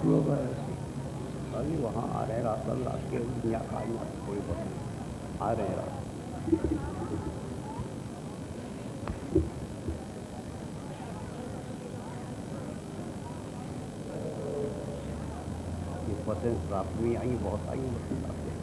लोग आए थे। अभी वहाँ आ रहे रात के दुनिया का कोई बहुत आ रहे हैं रात। ये बसें रात में आई, बहुत आई बसें रात में।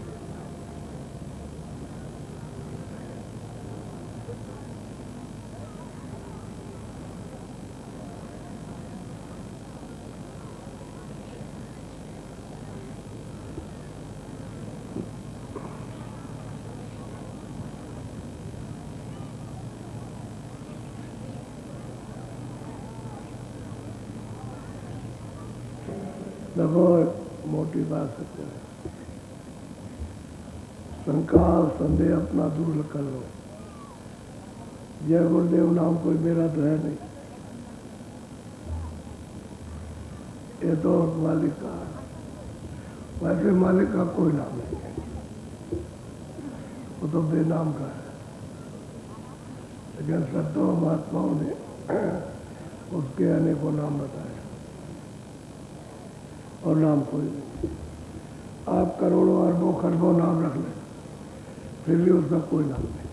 देखो मोटी बात सकते हैं, शंका संदेह अपना दूर कर लो। जय गुरुदेव नाम कोई मेरा तो है नहीं, ये तो मालिक का। वैसे मालिक का कोई नाम नहीं है, वो तो बेनाम का है। लेकिन संतों महात्माओं ने उसके अनेकों नाम बताए और नाम कोई नहीं। आप करोड़ों अरबों खरबों नाम रख लें, फिर भी उसका कोई नाम नहीं।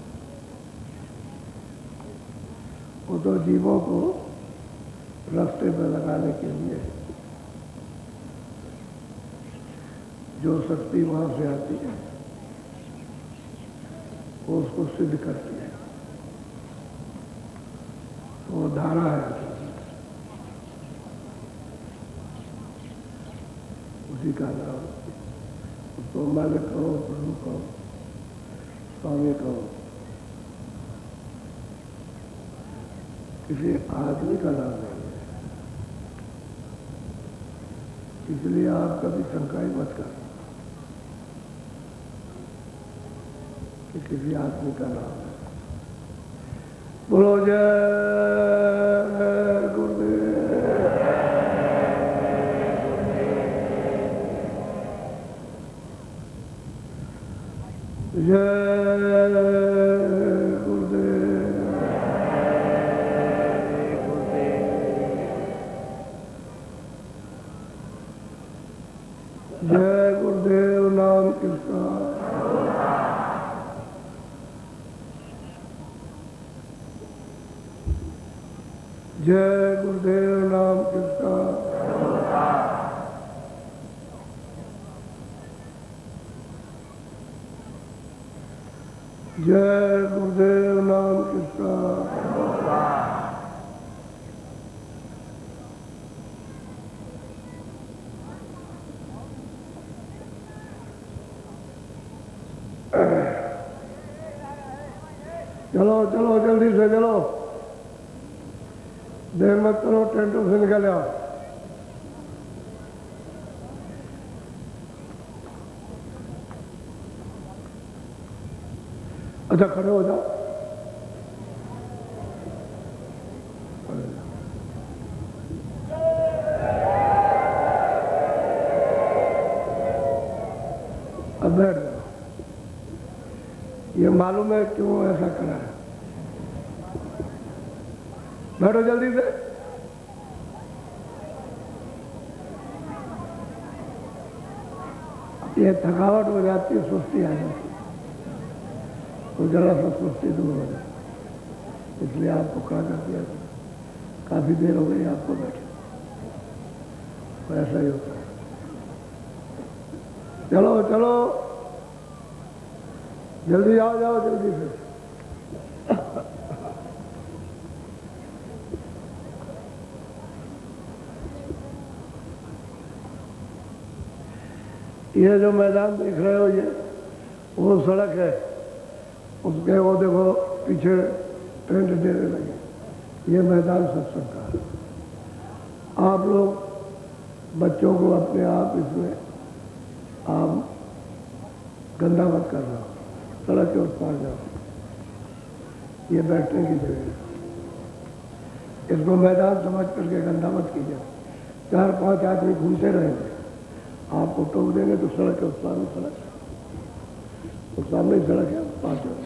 वो तो जीवों को रास्ते पर लगाने के लिए जो शक्ति वहां से आती है वो उसको सिद्ध करती है। वो धारा है, उसी का नाम। उसको मालिक कहो, प्रभु कहो, स्वामी कहो, किसी आदमी का नाम नहीं है। इसलिए आप कभी शंका ही मत कर कि किसी आदमी का नाम है। बोलो जय गुरुदेव। जय गुरुदेव। जय गुरुदेव नाम किसका। जय गुरुदेव नाम किसका। जय गुरुदेव नाम किसका। चलो चलो जल्दी से चलो, देर मत करो, टेंटों से निकल आओ। अच्छा खड़े हो जाओ। अब बैठ जाओ। ये मालूम है क्यों ऐसा करा है। बैठो जल्दी से। ये थकावट हो जाती है, सुस्ती आ जाती है, तो जरा सा सुस्ती दूर हो जाए। इसलिए आपको कहा कर दिया, काफी देर हो गई आपको बैठे, तो ऐसा ही होता है। चलो चलो जल्दी आओ, जाओ जल्दी से। ये जो मैदान देख रहे हो, ये वो सड़क है, उसके वो देखो पीछे टेंट देने लगे। ये मैदान सत्संग का है। आप लोग बच्चों को अपने आप इसमें आप गंदा मत करना, सड़क के उस पार जाओ। ये बैठने की जगह है, इसको मैदान समझ करके गंदा मत कीजिए। 4-5 आदमी घूमते रहेंगे, आपको टोक देंगे तो सड़क के उस पार में सड़क है, उस सामने ही सड़क है, उस पार जाओ।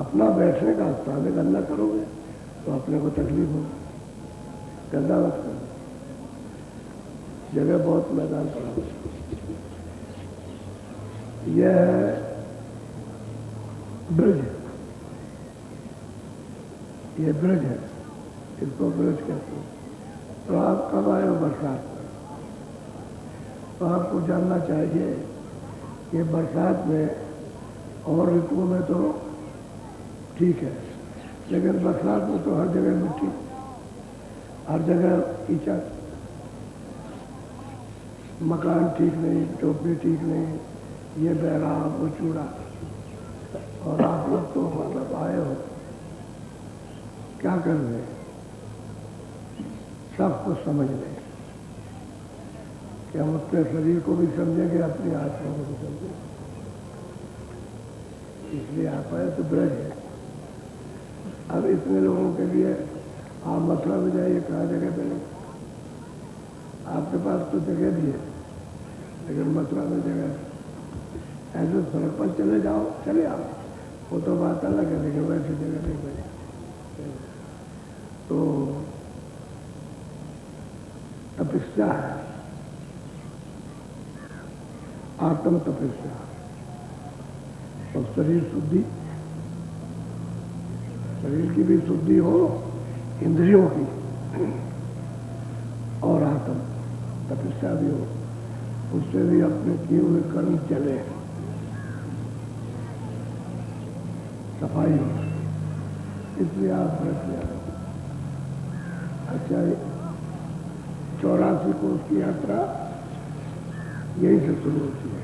अपना बैठने का स्थान है, गंदा करोगे तो अपने को तकलीफ होगी। गंदा मत करो। जगह बहुत मैदान पड़ा हुआ है। यह है ब्रिज, ये ब्रिज है, इसको ब्रिज कहते हैं। तो आप कब आए हो बरसात में, तो आपको जानना चाहिए कि बरसात में और ऋतुओं में तो ठीक है, लेकिन बरसात में तो हर जगह मिट्टी, हर जगह कीचड़, मकान ठीक नहीं, झोपड़ी ठीक नहीं, ये बह रहा वो चूड़ा। और आप लोग तो मतलब आए हो क्या कर रहे, सब कुछ समझ रहे कि हम अपने शरीर को भी समझेंगे, अपनी आत्मा को भी समझेंगे। इसलिए आप आए तो ब्रज है। अब इतने लोगों के लिए आप मथुरा में जाइए, कहाँ जगह मिलेगी? आपके पास तो जगह भी है, लेकिन मथुरा में जगह है। ऐसे सड़क पर चले जाओ, चले आओ, वो तो बात अलग है, लेकिन वैसे जगह नहीं मिली। तो तपस्या है, आत्म तपस्या और शरीर शुद्धि, शरीर की भी शुद्धि हो, इंद्रियों की, और आत्म तपस्या भी हो, उससे भी अपने किए हुए कर्म चले, सफाई हो। इसलिए आप व्रत ले आए। अच्छा, 84 कोस की यात्रा यहीं से शुरू होती है,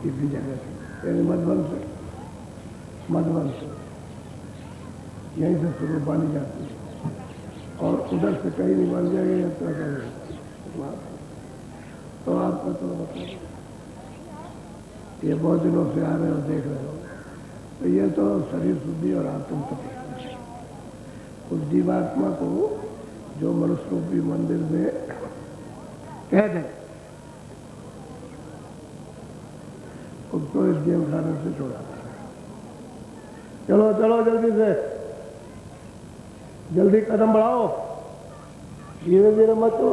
किसी जगह से, यानी मधुबन से, यहीं से शुरू मानी जाती है। और उधर से कहीं नहीं मान जाएगी यात्रा करें, तो आपका तो मतलब ये बहुत दिनों से आ रहे हो, देख रहे हो, तो ये तो शरीर शुद्धि और आत्म तपस्या, उस जीवात्मा को जो मनुष्य रूपी मंदिर में कह दे, उसको इस गेम खाने से छोड़ा। चलो चलो जल्दी से, जल्दी कदम बढ़ाओ, धीरे धीरे मत चलो,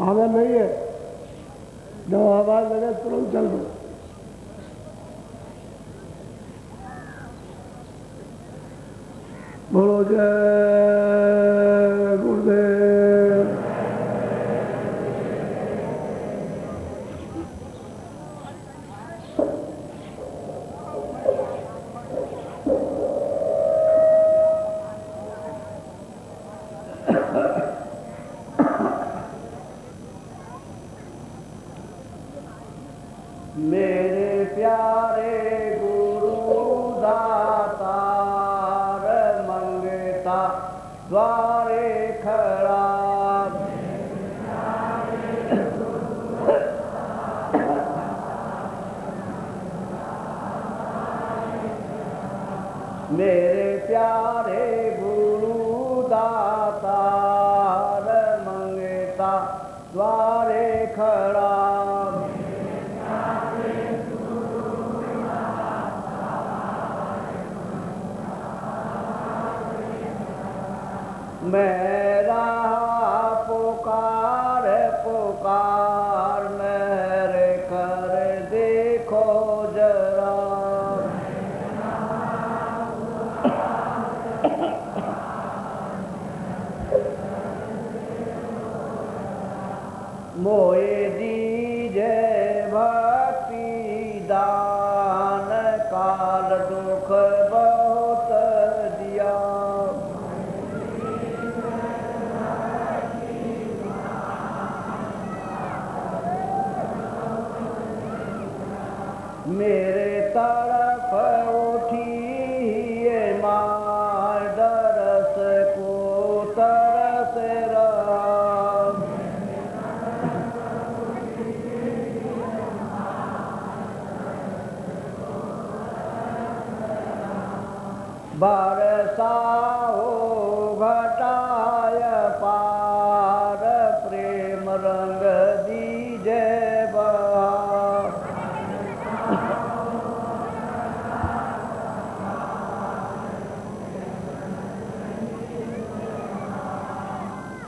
आगे नहीं है, जब आवाज लगे तुरंत चल दो। बोलो जय गुरुदेव। मेरे प्यारे गुरु दातार मंगता द्वारे खड़ा, मेरे प्यारे गुरु दातार मंगता द्वारे खड़ा, मेरा पुकार पुकार मेरे कर देखो जरा, मोए दीजे भक्ति दान काल दुख बहुत दिया, मेरे तरफ उठी ये माँ दरस को तरस रहा, बरसाओ घटाय पार प्रेम रंग दीजे बहार,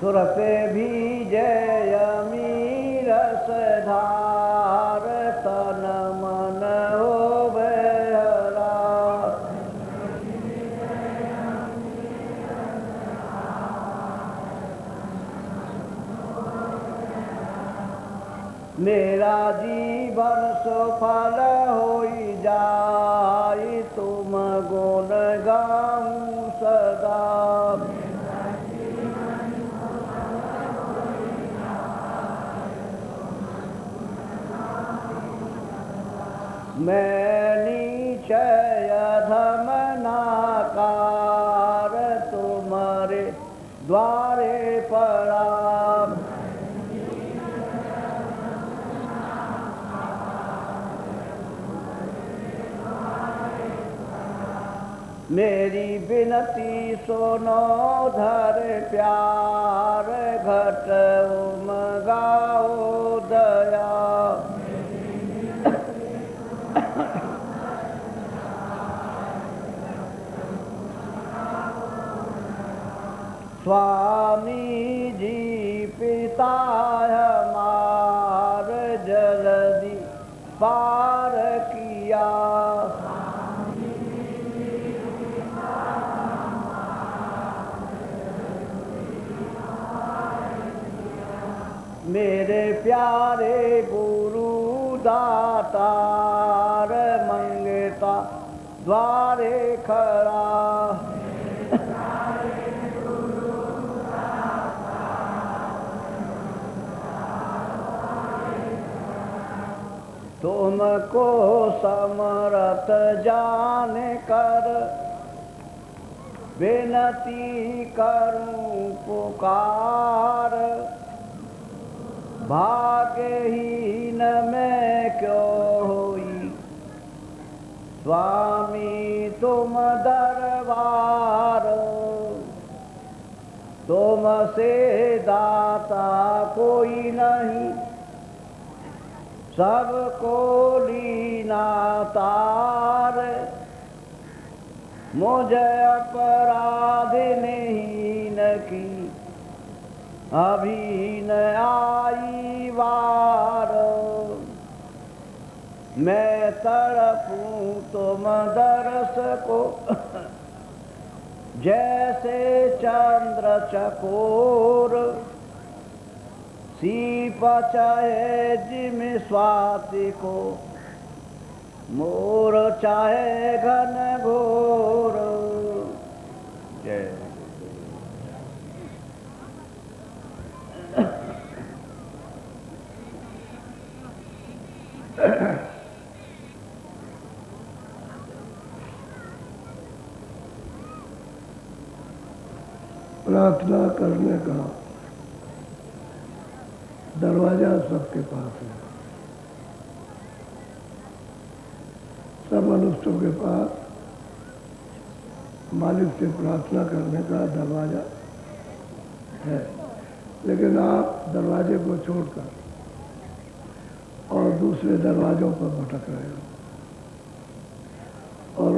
सुरत भी जय मीरस धार तन मन हो बहरा मेरा जीवन सफल होई जाई तुम गुण गाऊं सदा मैं निश्चय धम नाकार तुम्हारे द्वारे पड़ा मेरी विनती सुनो धर प्यार घट उमगाओ दया स्वामी जी पिता हमार जल्दी पार किया मेरे प्यारे गुरु दातार मंगता द्वारे खड़ा तुमको समरथ जान कर विनती करूं पुकार भाग्यहीन मैं क्यों हुई स्वामी तुम दरबार तुमसे दाता कोई नहीं सबको लीना तार मुझे अपराध नहीं न की अभी न आई वार मैं तड़पूं तुम दरस को जैसे चंद्र चकोर सीप चाहे जिम स्वाति को मोर चाहे घन घोर जय प्रार्थना करने का दरवाजा सबके पास है। सब मनुष्यों के पास मालिक से प्रार्थना करने का दरवाजा है, लेकिन आप दरवाजे को छोड़कर और दूसरे दरवाजों पर भटक रहे हो और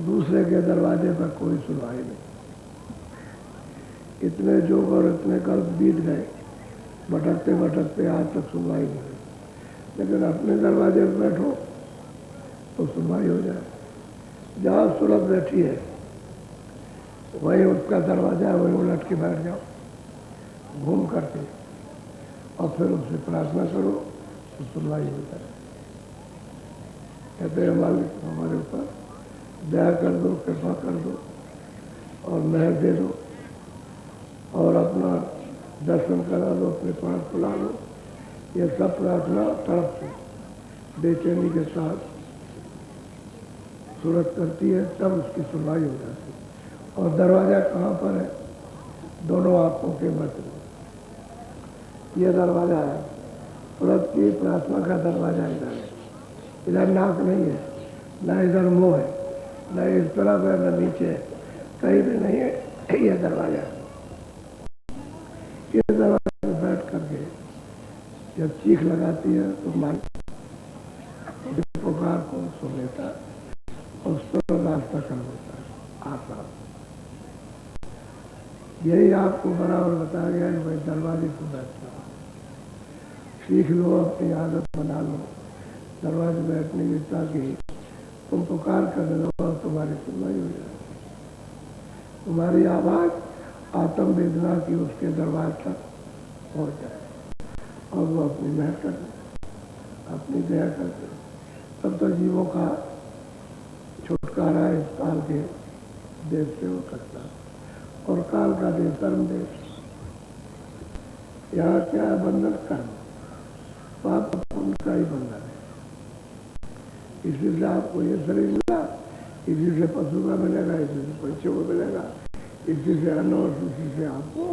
दूसरे के दरवाजे पर कोई सुनवाई नहीं। इतने जोग और इतने कल्प बीत गए, भटकते भटकते आज तक सुनवाई नहीं हुई, लेकिन अपने दरवाजे पर बैठो तो सुनवाई हो जाए। जहाँ सूरत बैठी है वहीं उसका दरवाजा है, वहीं उलट के बैठ जाओ घूम करके और फिर उससे प्रार्थना करो तो सुनवाई हो जाए। कहते हैं मालिक हमारे ऊपर दया कर दो, कृपा कर दो और मेहर दे दो और अपना दर्शन करा दो, अपने प्राण खुला दो। ये सब प्रार्थना तड़प से बेचैनी के साथ सूरत करती है, तब उसकी सुनवाई हो जाती है। और दरवाजा कहाँ पर है? दोनों आंखों के मध्य में ये दरवाजा है। सूरत की प्रार्थना का दरवाजा इधर है, इधर नाक नहीं है, न इधर मुंह है, न इस तरफ है न नीचे है, कहीं भी नहीं है। ये दरवाजा ये दरवाजे पर बैठ करके जब चीख लगाती है तो मालिक पुकार को सुन लेता और उसको रास्ता कर देता है आसान। यही आपको बराबर बताया गया कि भाई दरवाजे पर बैठना सीख लो, अपनी आदत बना लो दरवाजे बैठने की, ताकि तुम पुकार कर लो और तुम्हारी सुनवाई हो जाए। तुम्हारी आवाज़ आत्म वेदना की उसके दरबार तक पहुँच जाए और वो अपनी मेहर कर दे, अपनी दया कर दे। तब तो जीवों का छुटकारा इस काल के देश से हो सकता। और काल का देश कर्म देश, यहाँ क्या है बंधन? कर्म, पाप उनका ही बंधन है। इसी से आपको ये शरीर मिला, इसी से पशु का मिलेगा, इसी से पंछियों को मिलेगा, इसी से अन्न और इसी से आपको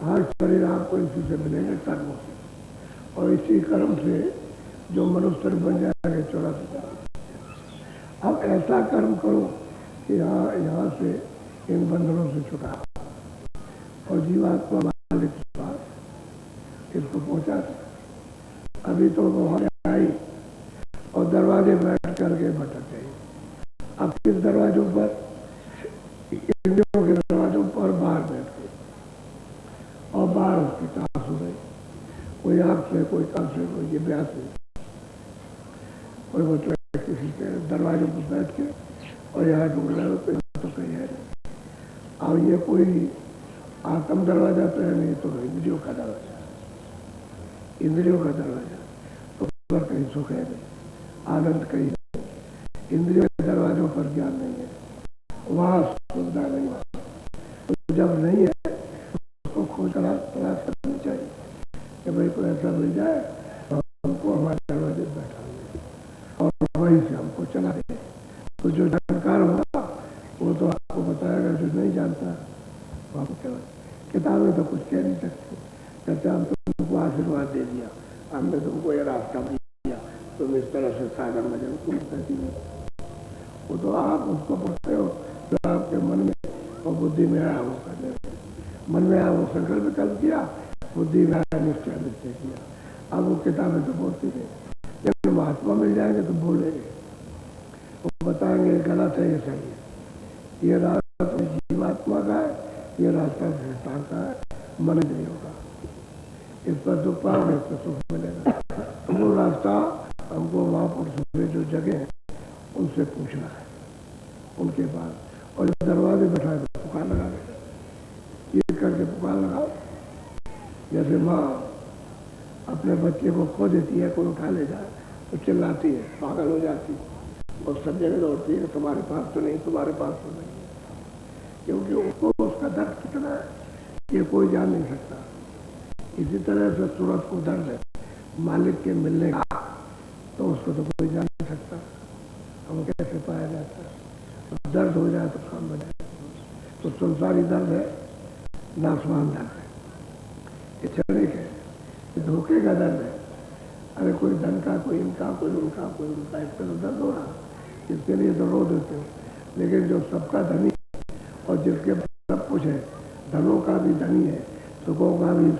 हर शरीर आपको इसी से मिलेंगे कर्मों से। और इसी कर्म से जो मनुष्य बन जाएंगे 84। अब ऐसा कर्म करो कि यहाँ से इन बंधनों से छुटा और जीवात्मा मालिक के पास इसको पहुँचा दे। अभी तो वो आई और दरवाजे बैठ करके भटक गई। अब किस दरवाजों पर? इंद्रियों के दरवाजों पर बाहर बैठ गई और बाहर उसकी चास हो गई, कोई आँख से, कोई कान से, कोई जिब्या से, कोई मतलब किसी के दरवाजों पर बैठ के और यहाँ ढूंढ रहे हो तो कहीं है नहीं। अब ये कोई आत्म दरवाजा तो है नहीं, तो इंद्रियों का दरवाजा, इंद्रियों का दरवाजा तो पर कहीं सुख है नहीं, आनंद कहीं है। इंद्रियों के दरवाजों पर ज्ञान नहीं है, वहाँ सुविधा नहीं है। तो जब नहीं है उसको खोज तलाश करनी चाहिए कि भाई कोई ऐसा मिल जाए तो हमको हमारे दरवाजे बैठा और वहीं से हमको चला दे। तो जो जानकार होगा वो तो आपको बताएगा, जो नहीं जानता वो आपको क्या किताबें तो कुछ कह नहीं सकती। कहते हम तुमको आशीर्वाद दे दिया, हमने तुमको ये रास्ता दिया, तुम इस तरह से सागर में जाओ, तुम कहती है वो तो आप उसको पढ़ते हो जो आपके मन में और बुद्धि में आया वो कर देते। मन में आया वो संकल्प कल किया, बुद्धि में आया निश्चय निश्चय किया। अब वो किताबें तो बोलती नहीं, जब महात्मा मिल जाएंगे तो बोलेंगे, वो बताएंगे गलत है, ये सही है, ये रास्ता तो जीवात्मा का है, ये रास्ता शैतान का है, मन नहीं होगा। इस पर दुख पाओगे तो सुख मिलेगा। तो वो रास्ता हमको महापुरुषों में जो जगह है उनसे पूछना है, उनके पास। और जब दरवाजे बैठा तो पुकार लगा देगा, ये करके पुकार लगाओ। जैसे माँ अपने बच्चे को खो देती है, कोई उठा ले जाए तो चिल्लाती है, पागल हो जाती है और सब जगह दौड़ती है, तुम्हारे पास तो नहीं, तुम्हारे पास तो नहीं, क्योंकि उसको उसका दर्द कितना है ये कोई जान नहीं सकता। इसी तरह से सूरत को दर्द है मालिक के मिलने का, तो उसको तो कोई जान नहीं सकता। हम कैसे पाया जाता है? तो दर्द हो जाए तो काम बने। तो संसारी दर्द है, नाशवान दर्द है, ये क्षणिक है, ये धोखे का दर्द है। अरे कोई धन का, कोई इनका, कोई उनका, कोई उनका, इस पर तो दर्द हो रहा, इसके लिए तो रो देते हो। लेकिन जो सबका धनी और जिसके सब कुछ है, धनों का भी धनी है, सुखों का भी,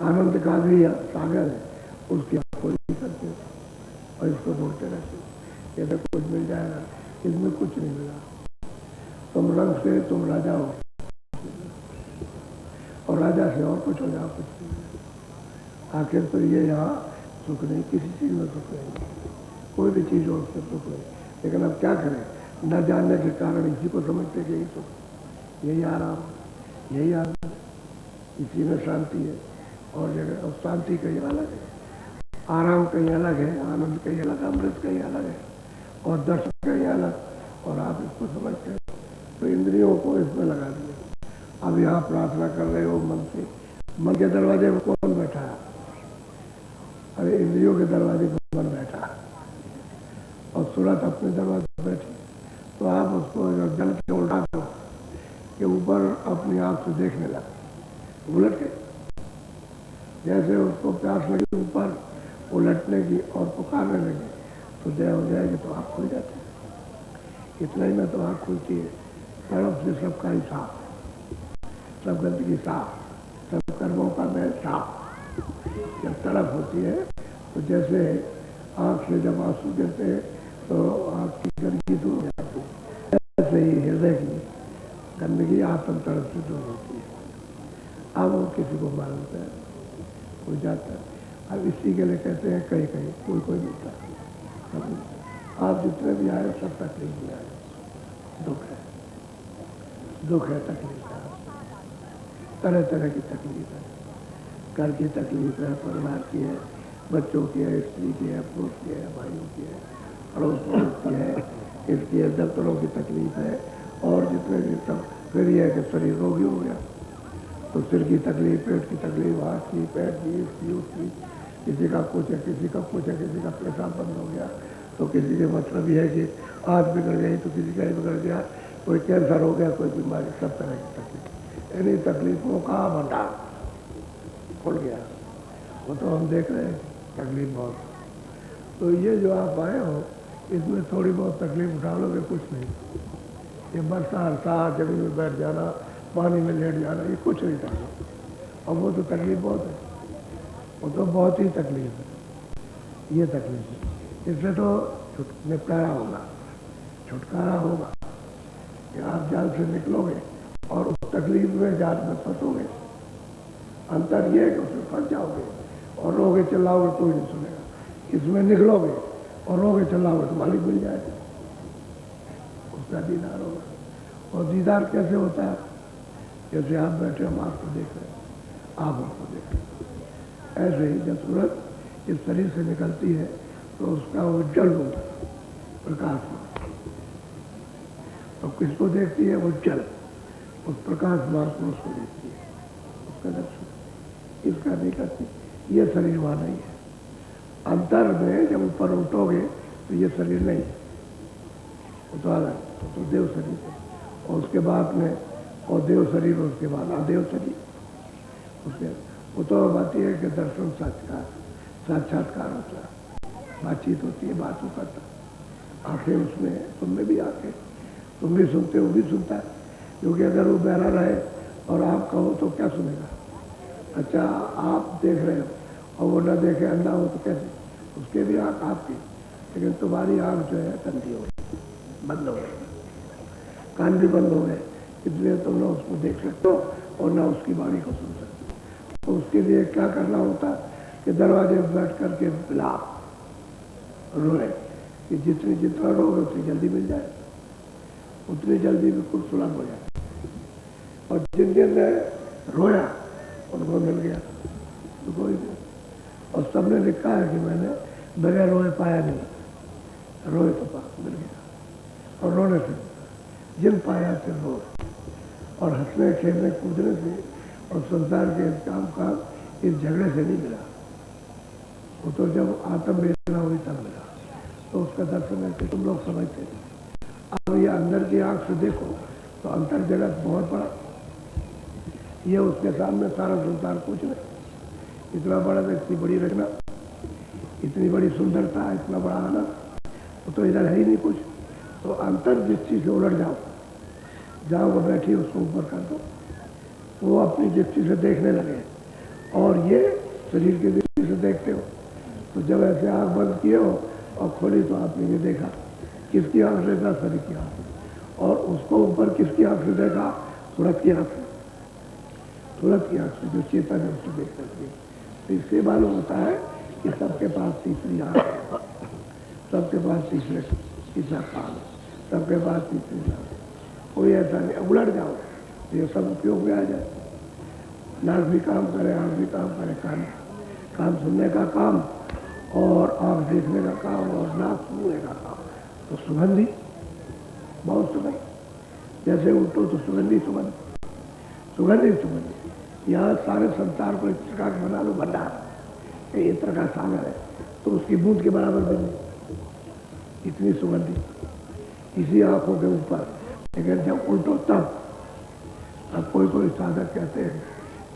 आनंद का भी सागर है, उसकी कोई नहीं करते और इसको ढूंढते रहते। ये तो कुछ मिल जाएगा, इसमें कुछ नहीं मिला। तुम रंग से तुम राजा हो और राजा से और कुछ हो जाओ, कुछ नहीं। आखिर तो ये यहाँ सुख नहीं, किसी चीज में सुख नहीं, कोई भी चीज हो उससे सुख नहीं। लेकिन अब क्या करें, न जानने के कारण इसी को समझते कि यही सुख, यही आराम, यही आनंद, इसी में शांति है। और जगह और शांति कहीं अलग है, आराम कहीं अलग है, आनंद कहीं अलग, अमृत कहीं अलग है और दर्शन कहीं अलग। और आप इसको समझते हो तो इंद्रियों को इसमें लगा दिया। अब यहाँ प्रार्थना कर रहे हो मन से, मन के दरवाजे पर कौन बैठा है? अरे इंद्रियों के दरवाजे पर मन बैठा और सूरत अपने दरवाजे पर बैठी। तो आप उसको जल के उल्टा दो कि ऊपर अपनी आँख से देखने लगा, उलट के जैसे उसको प्यास लगी ऊपर उलटने की और पुकारने लगे तो जय हो जाएगी, तो आँख खुल जाती है। इतना ही में तो आँख खुलती है, तरफ से सबका ही साफ, सब गंदगी साफ, सब कर्मों का मैल साफ। जब तड़प होती है तो जैसे आँख से जब आंसू गिरते हैं तो आँख की गंदगी दूर हो जाती है, ऐसे ही हृदय की गंदगी आत्म तरफ से दूर होती है। अब वो किसी को मालूम है, हो जाता है। अब इसी के लिए कहते हैं कहीं कहीं कोई कोई मिलता है। आप जितने भी आए सब तकलीफ में आए, दुख है, दुख है, तकलीफ है, तरह तरह की तकलीफ है। घर की तकलीफ है, परिवार की है, बच्चों की है, स्त्री की है, पुरुष की है, भाइयों की है, अड़ोस पड़ोस की है, इसकी है, दफ्तरों की तकलीफ है, और जितने भी सब। फिर यह है कि शरीर रोगी हो गया तो सिर की तकलीफ, पेट की तकलीफ, हाथ की, पैर की, इसकी उसकी, किसी का कुछ है, किसी का कुछ है, किसी का पेशाब बंद हो गया तो किसी के मतलब यह है कि आँख बिगड़ गई तो किसी का बिगड़ गया, कोई कैंसर हो गया, कोई बीमारी, सब तरह की तकलीफ। इन्हीं तकलीफों का भंडार खुल गया, वो तो हम देख रहे हैं, तकलीफ बहुत। तो ये जो आप आए हो इसमें थोड़ी बहुत तकलीफ उठा लोगे, कुछ नहीं। ये बरसात साथ जमीन में बैठ जाना, पानी में लेट जाना, ये कुछ नहीं तकलीफ। और वो तो तकलीफ बहुत है, वो तो बहुत ही तकलीफ है, ये तकलीफ है। इससे तो निपटारा होगा, छुटकारा होगा कि आप जाल से निकलोगे और उस तकलीफ में जाल में फंसोगे। अंतर ये है कि उसमें फंस जाओगे और रोगे चिल्लाओगे कोई नहीं सुनेगा। इसमें निकलोगे और रोगे चिल्लाओगे तो मालिक मिल जाएगा, उसका दीदार होगा। और दीदार कैसे होता है? जैसे आप बैठे हम आपको देख रहे हैं, आप हमको देख रहे हैं, ऐसे ही जब सूरज इस शरीर से निकलती है तो उसका उज्जवल रूप प्रकाश में तो किसको देखती है? उज्जवल, उस प्रकाशमान पुरुष को देखती है, उसका दर्शन इसका नहीं करती। ये शरीर वहाँ नहीं है। अंतर में जब ऊपर उठोगे तो ये शरीर नहीं है, वो तो अलग, तो देव शरीर है। और उसके बाद में और देव शरीर, उसके बाद अदेव शरीर, उसके वो तो बात यह है कि दर्शन साक्षात्कार होता है, बातचीत होती है, बात वो करता, आंखें उसमें, तुम में भी आंखें, तुम भी सुनते हो, भी सुनता है। क्योंकि अगर वो बहरा रहे और आप कहो तो क्या सुनेगा? अच्छा, आप देख रहे हो और वो न देखे, अंधा हो तो कैसे? उसके भी आँख आपकी, लेकिन तुम्हारी आँख जो है ठंडी हो गई, बंद हो गई, कान भी बंद हो गए, इसलिए तुम ना उसको देख सकते हो और ना उसकी वाणी को सुन सकते हो। तो उसके लिए क्या करना होता है कि दरवाजे पर बैठ करके बिलाप रोए कि जितना रोगे उतनी जल्दी मिल जाए, उतनी जल्दी बिल्कुल सुलभ हो जाए। और जिन जिन ने रोया उनको मिल गया, तो कोई नहीं। और सबने लिखा है कि मैंने बगैर रोए पाया नहीं, रोए तो मिल गया। और रोने से जिन पाया थे रो, और हंसने खेलने कूदने से और संसार के काम इस झगड़े से नहीं मिला। वो तो जब आत्म वेदना हुई तब मिला, तो उसका दर्शन है कि तुम लोग समझते हैं। अब ये अंदर की आंख से देखो तो अंतर जगत बहुत बड़ा, ये उसके सामने सारा संसार कुछ नहीं। इतना बड़ा व्यक्ति, बड़ी रचना, इतनी बड़ी सुंदरता, इतना बड़ा आनंद, वो तो इधर है ही नहीं कुछ। तो अंतर दृष्टि से उलट जाओ, जहाँ वो बैठी उसको ऊपर कर दो, वो अपनी दृष्टि से देखने लगे और ये शरीर की दृष्टि से देखते हो। तो जब ऐसे आँख बंद किए हो और खोली तो आपने ये देखा, किसकी आँख से देखा? शरीर की आँख। और उसको ऊपर किसकी आँख से देखा? सूरत की आँख से, सूरत की आँख से, जो चेतन है उससे देख सकती है। तो इससे मालूम होता है कि सबके पास तीसरी आँख है, सबके पास तीसरा कान है, सबके पास तीसरी आँख। कोई ऐसा नहीं, उलट जाओ तो ये सब उपयोग में आ जाए। नाक भी काम करे, आँख भी काम करे, कान सुनने का काम और आँख देखने का काम और नाक सूंघने का काम। तो सुगंधी, बहुत सुगंध, जैसे उल्टो तो सुगंधी सुगंध, सुगंधी सुगंधी। यहाँ सारे संसार को इस प्रकार बना लो भंडार, इस प्रकार सागर है तो उसकी बूंद के बराबर भी नहीं, इतनी सुगंधी इसी आंखों के ऊपर। लेकिन जब उल्टो तब कोई कोई साधक कहते हैं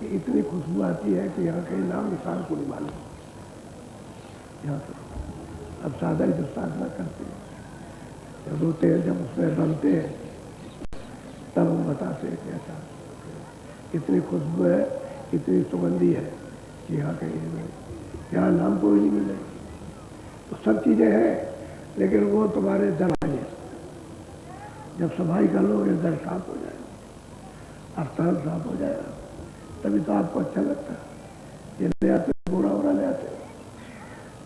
कि इतनी खुशबू आती है कि यहाँ कहीं नाम निशान को नहीं मालूम। यहाँ तो अब साधक जब साधना करते हैं, जब रोते हैं, जब उसमें बनते हैं, तब वो बताते हैं कि ऐसा इतनी खुशबू है, इतनी सुगंधी है कि यहाँ कहीं नहीं, यहाँ नाम को ही नहीं मिलेगी। तो सब चीज़ें हैं, लेकिन वो तुम्हारे दरवाजे, जब सफाई कर लोगे दर साफ हो जाए, स्थान साफ हो जाएगा, तभी तो आपको अच्छा लगता है। ये ले आते बुरा बुरा ले आते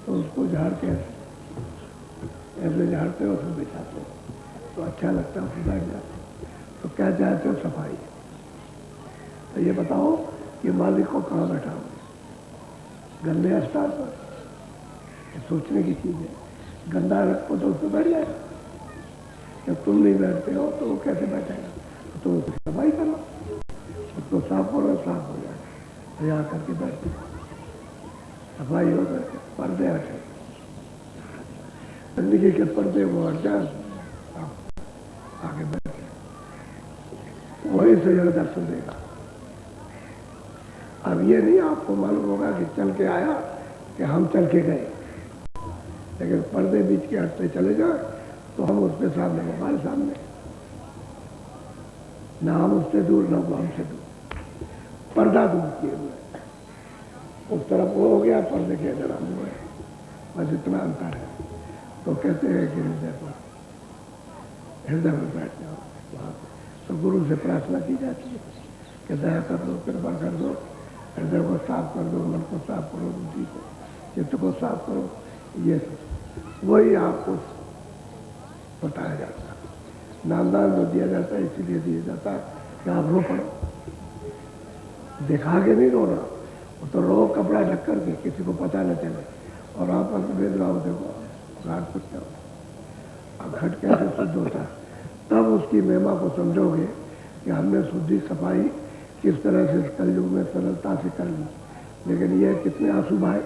तो उसको झाड़ के ऐसे झाड़ते हो, फिर बिछाते हो तो अच्छा लगता है, फिर बैठ जाते। तो क्या चाहते हो? सफाई। तो ये बताओ कि मालिक को कहाँ बैठाओगे? गंदे स्थान पर? ये सोचने की चीज़ है। गंदा रखो तो उस पर बैठ जाएगा। जब तुम नहीं बैठते हो तो वो कैसे बैठेगा? तो तुम उसकी सफाई करो, उसको साफ करो, साफ हो जाए तो यहाँ करके बैठते। सफाई हो करके पर्दे हटे, जिंदगी के पर्दे वो हट जाए, आगे बैठे, वही से जगह दर्शन देगा। अब ये नहीं आपको मालूम होगा कि चल के आया कि हम चल के गए, लेकिन पर्दे बीच के हटते चले जाए तो हम उसके सामने, हमारे सामने, ना हम उससे दूर ना वो हमसे दूर, पर्दा दूर किए हुए। उस तरफ वो हो गया, पर्दे के इधर हम हुए, बस इतना अंतर है। तो कहते हैं कि हृदय में बैठ जाओ वहाँ पे। तो गुरु से प्रार्थना की जाती है कि दया कर दो, कृपा कर दो, हृदय को साफ कर दो, मन को साफ करो, बुद्धि को, चित्त को साफ करो। ये वही आपको बताया जाता है। नामदान जो दिया जाता है इसीलिए दिया जाता है कि आप रो पड़ो, दिखा के नहीं रोना, वो तो रो कपड़ा ढक करके, किसी को पता न चले, और आपस में भेद रहा देखो घाट कुछ क्या होता। अब घट कैसे शुद्ध होता है? तब उसकी महिमा को समझोगे कि हमने शुद्धि सफाई किस तरह से इस कलयुग में सरलता से कर ली। लेकिन ये कितने आंसू बहाए,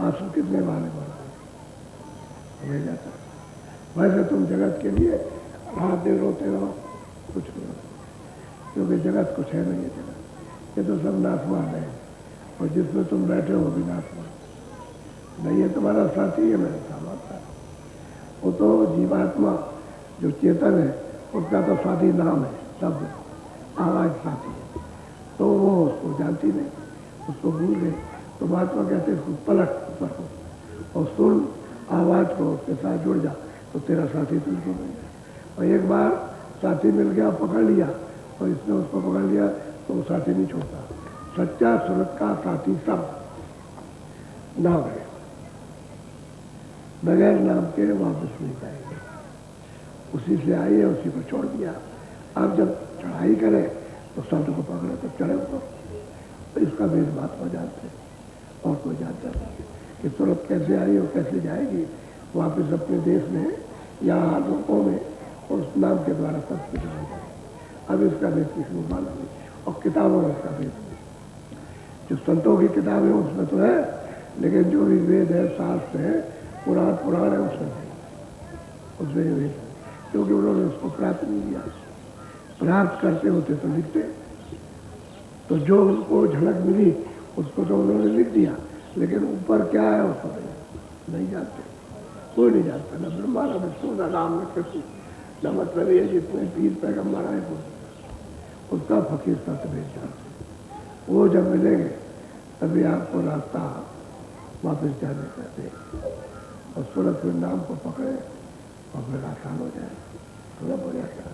आंसू कितने बहाने पड़ रहे जाता। वैसे तुम जगत के लिए रात दिन रोते रहो, कुछ नहीं होता, क्योंकि जगत कुछ है नहीं। जगत ये तो सब नाशवान है, और जिसमें तुम बैठे हो भी नाशवान नहीं। ये तुम्हारा साथी है, मेरे साथ है। वो तो जीवात्मा जो चेतन है उसका तो साथी नाम है, शब्द, आवाज साथी है। तो वो उसको जानती नहीं, उसको भूल गई। तो महात्मा कहते हैं पलट ऊपर को और सुन आवाज को, उसके साथ जुड़ जा तो तेरा साथी तुमको मिल जाए। और एक बार साथी मिल गया, पकड़ लिया, और इसने उसको पकड़ लिया तो वो साथी नहीं छोड़ता। सच्चा सुरत का साथी सब नाम है, बगैर नाम के वापस नहीं जाएंगे। उसी से आइए, उसी को छोड़ दिया। आप जब चढ़ाई करें तो शब्द को पकड़े तो चढ़े ऊपर। तो इसका भेद महात्मा जानते हैं, और कोई जानता नहीं कि सूरत कैसे आई और कैसे जाएगी वापस अपने देश में या लोगों में, और उस नाम के द्वारा सब कुछ हो जाए। अब इसका भेद किसी को मालूम नहीं, और किताबों में इसका भेद नहीं। जो संतों की किताबें उसमें तो है, लेकिन जो भी वेद है, शास्त्र है, पुराण है, उसमें भेद है, क्योंकि उन्होंने उसको प्राप्त नहीं किया। प्राप्त करते होते तो लिखते, तो जो उनको झलक मिली उसको तो उन्होंने लिख दिया, लेकिन ऊपर क्या है उसको नहीं जानते, कोई नहीं जानता। न ब्रह्मा न विष्णु न राम न कृष्ण न मतलब ये जितने पीर पैगम्बर आए उसका फकीर सत्यवेद जानते। वो जब मिलेंगे तभी आपको रास्ता वापस जाने का दे, और सूरत के नाम को पकड़े और फिर आसान हो जाए, सुलभ हो जाएगा।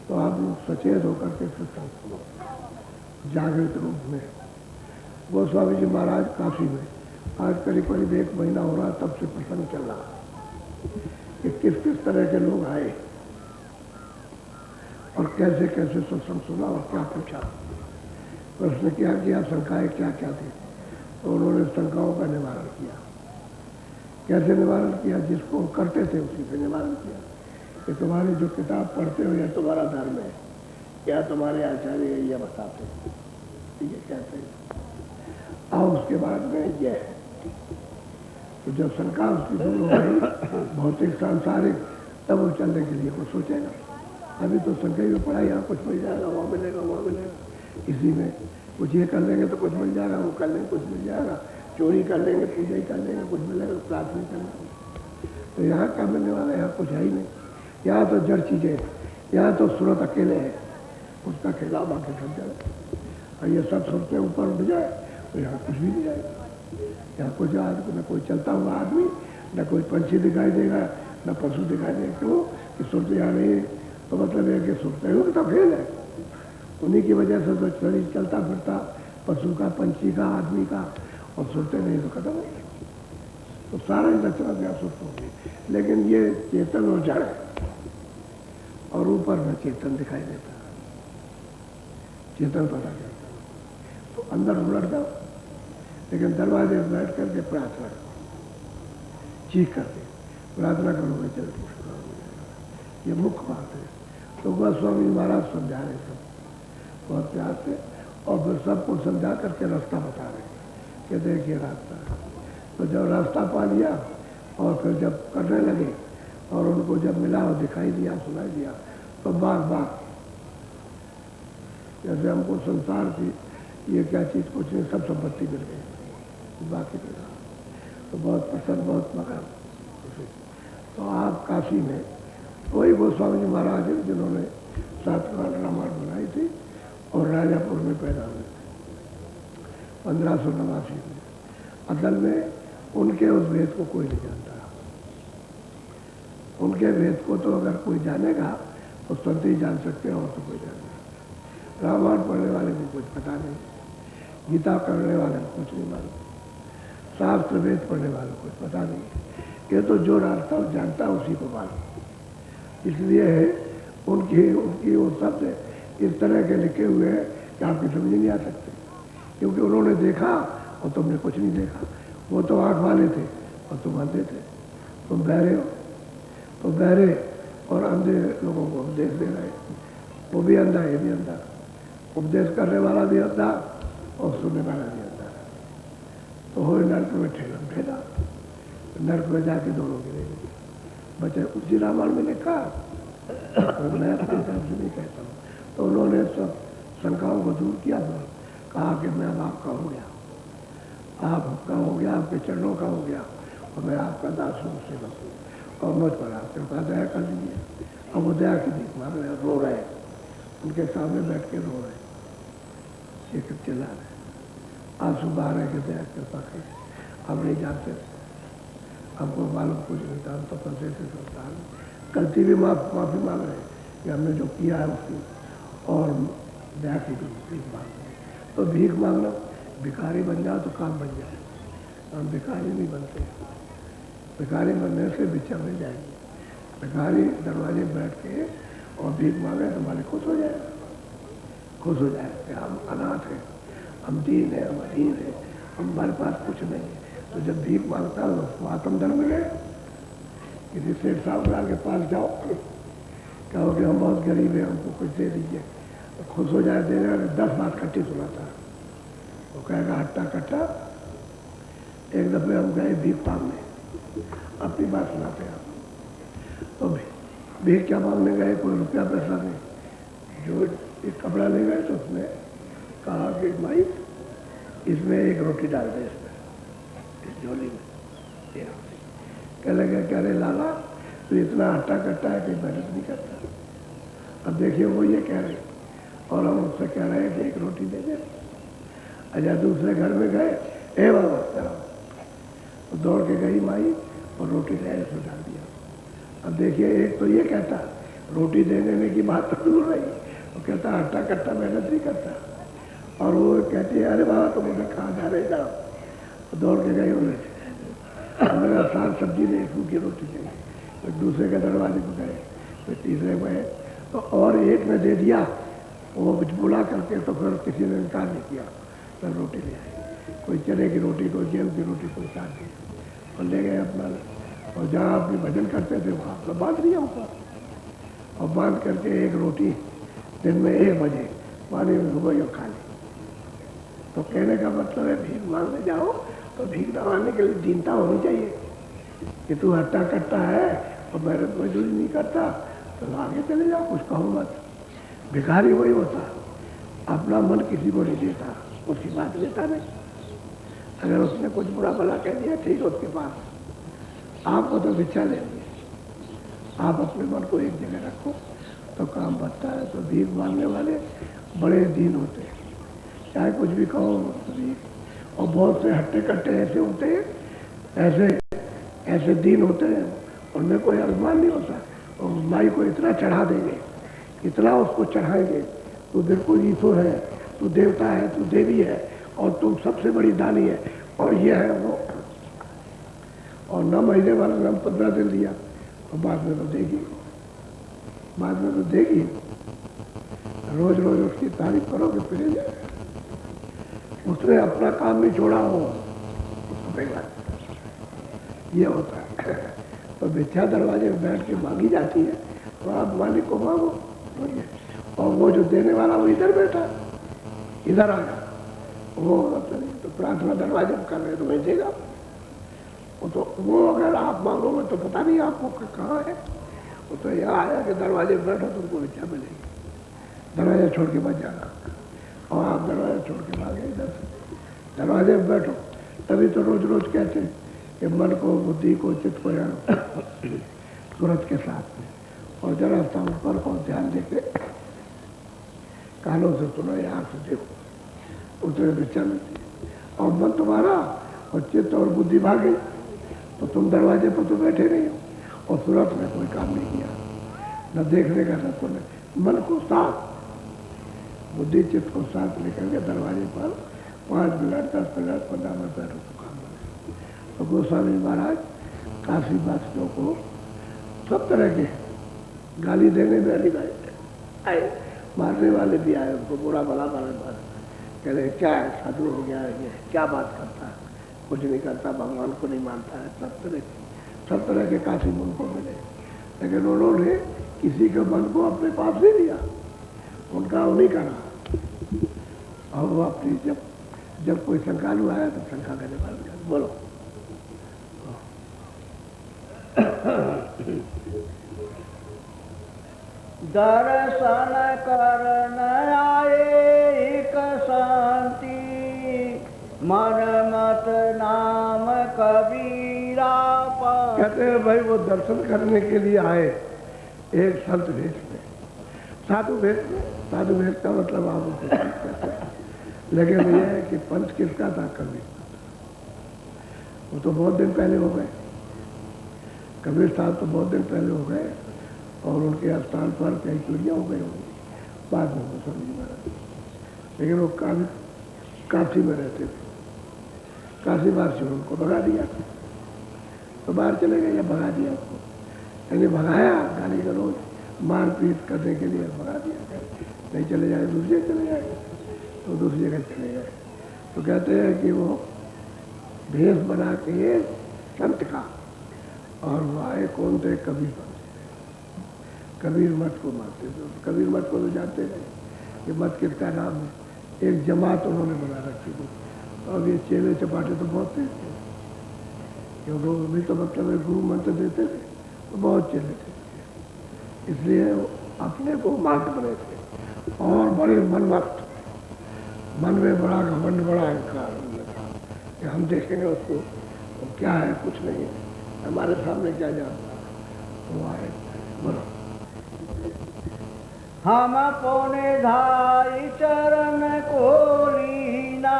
तो आप लोग सचेत होकर के सत्संग सुनो जागृत रूप में। गोस्वामी जी महाराज काशी में आज करीब 1 महीना हो रहा, तब से प्रसंग चल रहा कि किस किस तरह के लोग आए और कैसे कैसे सत्संग सुना और क्या पूछा, प्रश्न क्या किया, शंकाएं क्या क्या थी, तो उन्होंने शंकाओं का निवारण किया। कैसे निवारण किया? जिसको करते थे उसी से निवारण किया कि तुम्हारी जो किताब पढ़ते हो या तुम्हारा धर्म है, या तुम्हारे आचार्य ये बताते हैं, ये कहते हैं। और उसके बाद में ये है, तो जब सरकार उसकी शुरू हो गई भौतिक सांसारिक, तब वो चलने के लिए कुछ सोचेगा। अभी तो संकई में पढ़ा, यहाँ कुछ मिल जाएगा, वहाँ मिलेगा, वहाँ मिलेगा, इसी में कुछ ये कर लेंगे तो कुछ मिल जाएगा, वो कर लेंगे कुछ मिल जाएगा, चोरी कर लेंगे, पूजा ही कर लेंगे, कुछ मिलेगा, प्रार्थना कर लेंगे। तो यहाँ क्या मिलने वाला है? यहाँ कुछ है ही नहीं। यहाँ तो जड़ चीजें, यहाँ तो सूरत अकेले है, उसका खिलाफ बाकी सब जड़। और ये सब सबसे ऊपर उठ जाए तो यहाँ कुछ भी नहीं जाएगा। यहाँ कुछ न कोई चलता हुआ आदमी, न कोई पंछी दिखाई देगा, न पशु दिखाई देगा। क्यों कि सुरत यहाँ नहीं, तो मतलब है कि सुरते हो तो फेल है। उन्हीं की वजह से तो शरीर चलता फिरता, पशु का, पंछी का, आदमी का, और सुनते नहीं तो खत्म हो गया। तो सारा ही रचना क्या सुस्त होगी। लेकिन ये चेतन और जड़ है, और ऊपर में चेतन दिखाई देता है, चेतन पता चलता है। तो अंदर उलट जाओ, लेकिन दरवाजे बैठ करके प्रार्थना करो, चीख करके प्रार्थना करोगे जल्दी शुरू हो जाएगा। ये मुख्य बात है। तो गोस्वामी महाराज समझा रहे सब बहुत प्यार से, और फिर सबको समझा करके रास्ता बता रहे कि देखिए रास्ता। तो जब रास्ता पा लिया और फिर जब करने लगे और उनको जब मिला और दिखाई दिया, सुनाई दिया, तो बार बार जैसे हमको संसार की ये क्या चीज़ कुछ नहीं, सब संपत्ति मिल गई, बाकी मिला तो बहुत प्रसन्न, बहुत मगन। तो आप काशी में वही गोस्वामी जी महाराज हैं जिन्होंने 7 कांड रामायण बनाई थी और राजापुर में पैदा हुए थे 1589 में। असल में उनके उस वेद को कोई नहीं जानता। उनके वेद को तो अगर कोई जानेगा तो संत ही जान सकते हैं, और तो कोई जानेगा। रामायण पढ़ने वाले को कुछ पता नहीं, गीता पढ़ने वाले को कुछ नहीं मालूम, शास्त्र वेद पढ़ने वाले को कुछ पता नहीं। ये तो जो रास्ता जानता है उसी को मालूम। इसलिए उनकी वो शब्द इस तरह के लिखे हुए हैं कि आपकी समझ नहीं आ सकते, क्योंकि उन्होंने देखा और तुमने कुछ नहीं देखा। वो तो आँख वाले थे और तुम अंधे थे, तुम बहरे हो। तो बहरे और अंधे लोगों को उपदेश दे रहे, वो भी अंधा, ये भी अंधा, उपदेश करने वाला भी अंधा और सुनने वाला भी अंधा। तो हो नर्क में ठेलम ठेला, नर्क में जाके दोनों गिरेंगे। बच्चे उसी रामायण में लिखा, मैं अपनी तरफ से नहीं कहता हूँ। तो उन्होंने सब शंकाओं को दूर किया, तो कहा कि मैं अब आपका हो गया, आपका हो गया, आपके चरणों का हो गया, और मैं आपका दास हूँ, सेवक हूँ, और मुझ पर आप कृपा दया कर लीजिए। अब वो दया की भीख मांग रहे, रो रहे, उनके सामने बैठ के रो रहे, चीख चिल्ला रहे, आंसू बहा रहे कि दया कृपा कर, हम नहीं जानते थे, हमको मालूम कुछ नहीं था, हम तो फंसे थे संसार में। गलती भी माफ़ी मांग रहे कि हमने जो किया है उसकी, और दया की भी भीख मांग रहे। तो भीख मांगना, भिखारी बन जाओ तो काम बन जाए। हम भिखारी नहीं बनते, भिखारी बनने से भिक्षा मिल जाएगी। भिखारी दरवाजे बैठ के और भीख मांगे तो हमारे खुश हो जाएगा, खुश हो जाए कि हम अनाथ हैं, हम दीन है, हम अधीन है, हमारे पास कुछ नहीं है। तो जब भीख मांगता है तो आत्मधन मिले। किसी सेठ साहूकार के पास जाओ, कहो कि हम बहुत गरीब हैं, हमको कुछ दे दीजिए, तो खुश हो जाए, देने वाले 10 बात खट्टी सुनाता है। वो कहेगा हट्टा कट्टा। एक दफे हम गए भीख मांगने, अपनी बात सुनाते हैं। तो भीख क्या मांगने गए, कोई रुपया पैसा नहीं। जो एक कपड़ा ले गए तो उसने कहा कि भाई इसमें एक रोटी डाल दे, इसमें इस झोली में ये रोटी। कह लगे कह रहे लाला तो इतना हट्टा कट्टा है कि मेहनत नहीं करता। अब देखिए वो ये कह रहे, और हम उससे कह रहे हैं कि एक रोटी दे दे। अच्छा दूसरे घर में गए, ए बाबा तो दौड़ के गई माई और रोटी ले उसमें डाल दिया। अब देखिए एक तो ये कहता रोटी दे देने की बात तो दूर रही, वो कहता हट्टा कट्टा मेहनत नहीं करता, और वो कहती है अरे बाबा तुम उन्हें कहाँ जा रहे जाओ। तो दौड़ के गई उन्हें, मेरा साग सब्जी नहीं, सूखी रोटी चाहिए। फिर दूसरे के दरवाजे पर गए, फिर तीसरे गए, तो और एक ने दे दिया। वो कुछ बुला करके तो फिर किसी ने इनकार नहीं किया, फिर रोटी ले आई। कोई चने की रोटी, कोई गेहूँ की रोटी, कोई साग की, और ले गए अपना। और जहाँ अपनी भजन करते थे वहाँ पर बांध दिया ऊपर, और बांध करके एक रोटी दिन में 1 बजे पानी में डुबोई और खा ली। तो कहने का मतलब है भीख मांगने जाओ तो भीख दबाने के लिए दीनता होनी चाहिए कि तू हट्टा कट्टा है और मेहनत मजदूरी नहीं करता, तो आगे चले जाओ, कुछ कहो मत। भिखारी वही होता, अपना मन किसी को नहीं देता, उसकी बात लेता नहीं। अगर उसने कुछ बुरा भला कह दिया ठीक है उसके पास, आपको तो भिक्षा लेंगे। आप अपने मन को एक जगह रखो तो काम बनता है। तो भीख मांगने वाले बड़े दीन होते हैं, चाहे कुछ भी कहो भीख। और बहुत से हट्टे कट्टे ऐसे होते हैं, ऐसे दीन होते हैं, उनमें कोई अभिमान नहीं होता। और माई को इतना चढ़ा देंगे, इतना उसको चढ़ाएंगे तू बिल्कुल ईश्वर है, तू देवता है, तू देवी है, और तू सबसे बड़ी दानी है, और ये है वो। और न महीने वाले ने 15 दिन दिया, और बाद में तो देगी, बाद में तो देगी। रोज रोज उसकी तारीफ करोगे फिर उसने अपना काम नहीं छोड़ा हो, ये होता है। तो भिक्षा दरवाजे में बैठ के मांगी जाती है, तो आप मालिक को मांगो, और वो जो देने वाला वो इधर बैठा, इधर आया, वो तो प्रार्थना दरवाजे में कर रहे तो वही देगा। वो अगर आप मांगोगे तो पता नहीं आपको कहाँ है। वो तो यहाँ आया कि दरवाजे में बैठो तुमको भिक्षा मिलेगी, दरवाजा छोड़ के बच जाना, और आप दरवाजा छोड़ के भागे इधर से, दरवाजे में बैठो। तभी तो रोज रोज कहते हैं कि मन को, बुद्धि को, चित्त को जानो सूरत के साथ में, और जरा सा ऊपर को ध्यान देके कानों से सुनो या आँख से देखो, उतने भिक्षा मिलती है। और मन तुम्हारा और चित्त और बुद्धि भागे तो तुम दरवाजे पर तो बैठे नहीं हो, और सूरत में कोई काम नहीं किया, न देखने का न सुनने। मन को साथ, बुद्धि चित्त को साथ लेकर के दरवाजे पर 5 मिनट 10 मिनट 15 मिनट बैठो तो काम बने। तो गोस्वामी महाराज काशी वासियों को सब तरह के गाली देने में आए, मारने वाले भी आए, उनको बुरा भला मारने वाले कह रहे क्या है, साधु हो गया है, क्या बात करता है, कुछ नहीं करता, भगवान को नहीं मानता है। सब तरह के काशी मन को मिले, लेकिन उन्होंने किसी के मन को अपने पास नहीं लिया, उनका वो नहीं करा। और वो अपनी जब कोई शंकालु आया तो शंका करने वाले बोलो। दर्शन करन आए एक शांति, मन मत नाम कबीरा पार। कहते हैं भाई वो दर्शन करने के लिए आए एक संत भेष में, साधु भेष में। साधु भेष का मतलब आप उसको कहते हैं, लेकिन ये है कि पंच किसका था, कबीर। वो तो बहुत दिन पहले हो गए, कबीर साहब तो बहुत दिन पहले हो गए, और उनके स्थान पर कई चोरियाँ हो गई होंगी बाद में, वो समझ में आया। लेकिन वो काशी में रहते थे, काशी वासी उनको भगा दिया, तो बाहर चले गए या भगा दिया उसको, यानी भगाया, गाली गलौज मारपीट करने के लिए भगा दिया। नहीं चले जाए दूसरी जगह चले जाए, तो दूसरी जगह चले गए। तो कहते हैं कि वो भेष बना के संत का, और वो आए कौन थे, कबीर पंथ। कबीर मठ को मानते थे, कबीर मठ को तो जानते नहीं कि मठ किसका नाम है, एक जमात उन्होंने बना रखी थी। तो अब ये चेले चपाटे तो बहुत थे, क्योंकि वो भी तो मतलब गुरु मंत्र देते थे, तो बहुत चेले थे, इसलिए वो अपने को मात बने थे, और बड़े मनमस्त, मन में बड़ा घमंड, बड़ा अहंकार था कि हम देखेंगे उसको, वो क्या है, कुछ नहीं है, हमारे सामने क्या जानता है। वो आए, बोलो। हम पौने धाई चरण को लीना,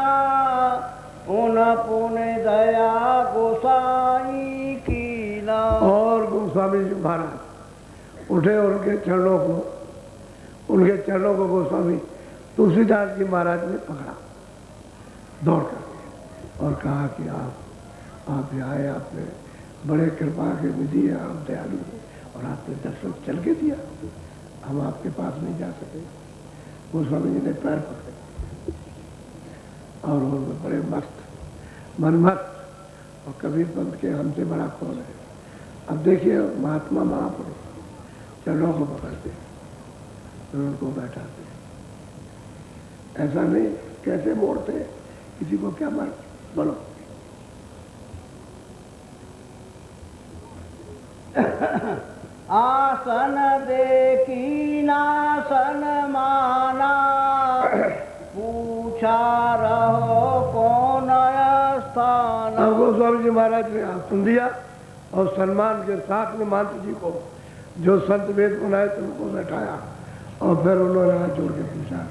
उन पुण्य दया गोसाई कीना। और गोस्वामी जी महाराज उठे, उनके चरणों को गोस्वामी तुलसीदास जी महाराज ने पकड़ा दौड़ कर, और कहा कि आप यहाँ आए, आपने बड़े कृपा के विधि है, आप दयालु हैं, और आपने दर्शन चल के दिया, हम आपके पास नहीं जा सके। गोस्वामी जी ने पैर पकड़े, और वो बड़े मस्त मनमस्त, और कबीर पंथ के हमसे बड़ा कौन है। अब देखिए महात्मा महापुरुष चरणों को पकड़ते, उनको बैठाते, ऐसा नहीं कैसे मोड़ते, किसी को क्या मार, बोलो। आसन देखी नासन माना, पूछा रहो कौन स्थान। अब गोस्वामी जी महाराज ने आसन दिया, और सम्मान के साथ में महंत जी को, जो संत वेद बनाए थे, उनको बैठाया, और फिर उन्होंने हाथ जोड़ के पूछा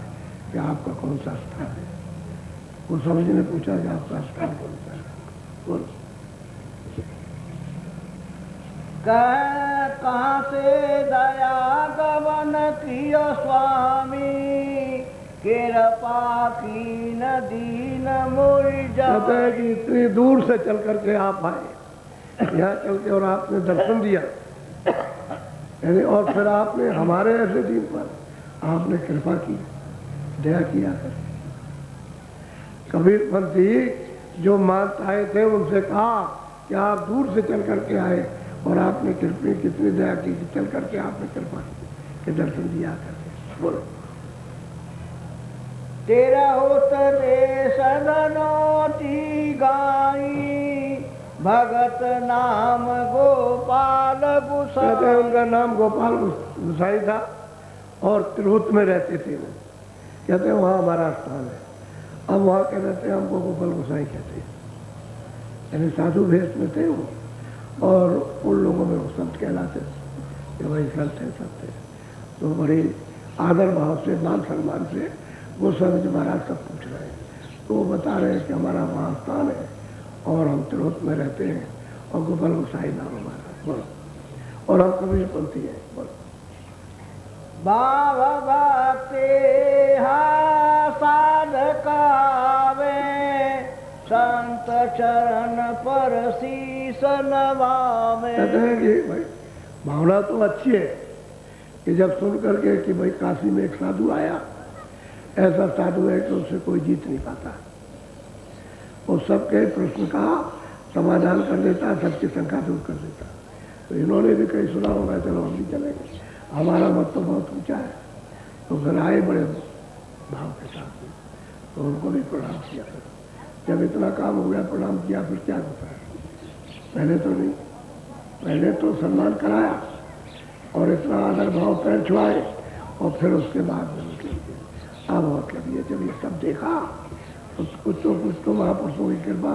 कि आपका कौन सा स्थान है। गोस्वामी जी ने पूछा कि आपका स्थान कौन सा है, बोलो। कहाँ से दया गवन कियो स्वामी, निरपाखी न दीन मोरी कहते हैं कि इतनी दूर से चल करके आप आए यहाँ चल के और आपने दर्शन दिया, यानी और फिर आपने हमारे ऐसे दिन पर आपने कृपा की, दया किया। कबीरपंथी जो मानते आए थे उनसे कहा कि आप दूर से चल करके आए और आपने कृपा कितनी दया की कि चल करके आपने कृपा के दर्शन दिया करके। बोलो तेरा होत दे सदनोती गाई भगत नाम गोपाल गुसाई। उनका नाम गोपाल गुसाई था और तिरहुत में रहते थे वो। कहते हैं वहाँ हमारा स्थान है। अब वहाँ क्या रहते हैं, हमको गोपाल गुसाई कहते हैं, यानी साधु भेष में थे वो, और उन लोगों में वो संत कहलाते थे कि भाई संत है संत है। तो बड़े आदर भाव से मान सम्मान से गोस्वामी जी महाराज सब पूछ रहे हैं, तो वो बता रहे हैं कि हमारा वहाँ स्थान है और हम तिरहुत में रहते हैं और गोपाल गुसाई नाम हमारा। बोलो और हम कबीरपंथी हैं। बोलो भाव भक्ति साधकावे संत चरण पर शीस नवावे। कहते हैं कि भाई भावना तो अच्छी है कि जब सुन करके कि भाई काशी में एक साधु आया, ऐसा साधु है कि उससे कोई जीत नहीं पाता, वो सबके प्रश्न का समाधान कर देता, सबकी शंका दूर कर देता। तो इन्होंने भी कहीं सुना होगा, चलो हम भी चलेंगे, हमारा मत तो बहुत ऊंचा है। तो फिर आए बड़े भाव के साथ में, तो उनको भी प्रणाम किया। जब इतना काम हो गया प्रणाम किया, फिर क्या होता है, पहले तो नहीं, पहले तो सम्मान कराया और इतना आदर भाव पैर छुआए और फिर उसके बाद में अब मतलब ये जब ये सब देखा तो कुछ तो महापुरुषों की कृपा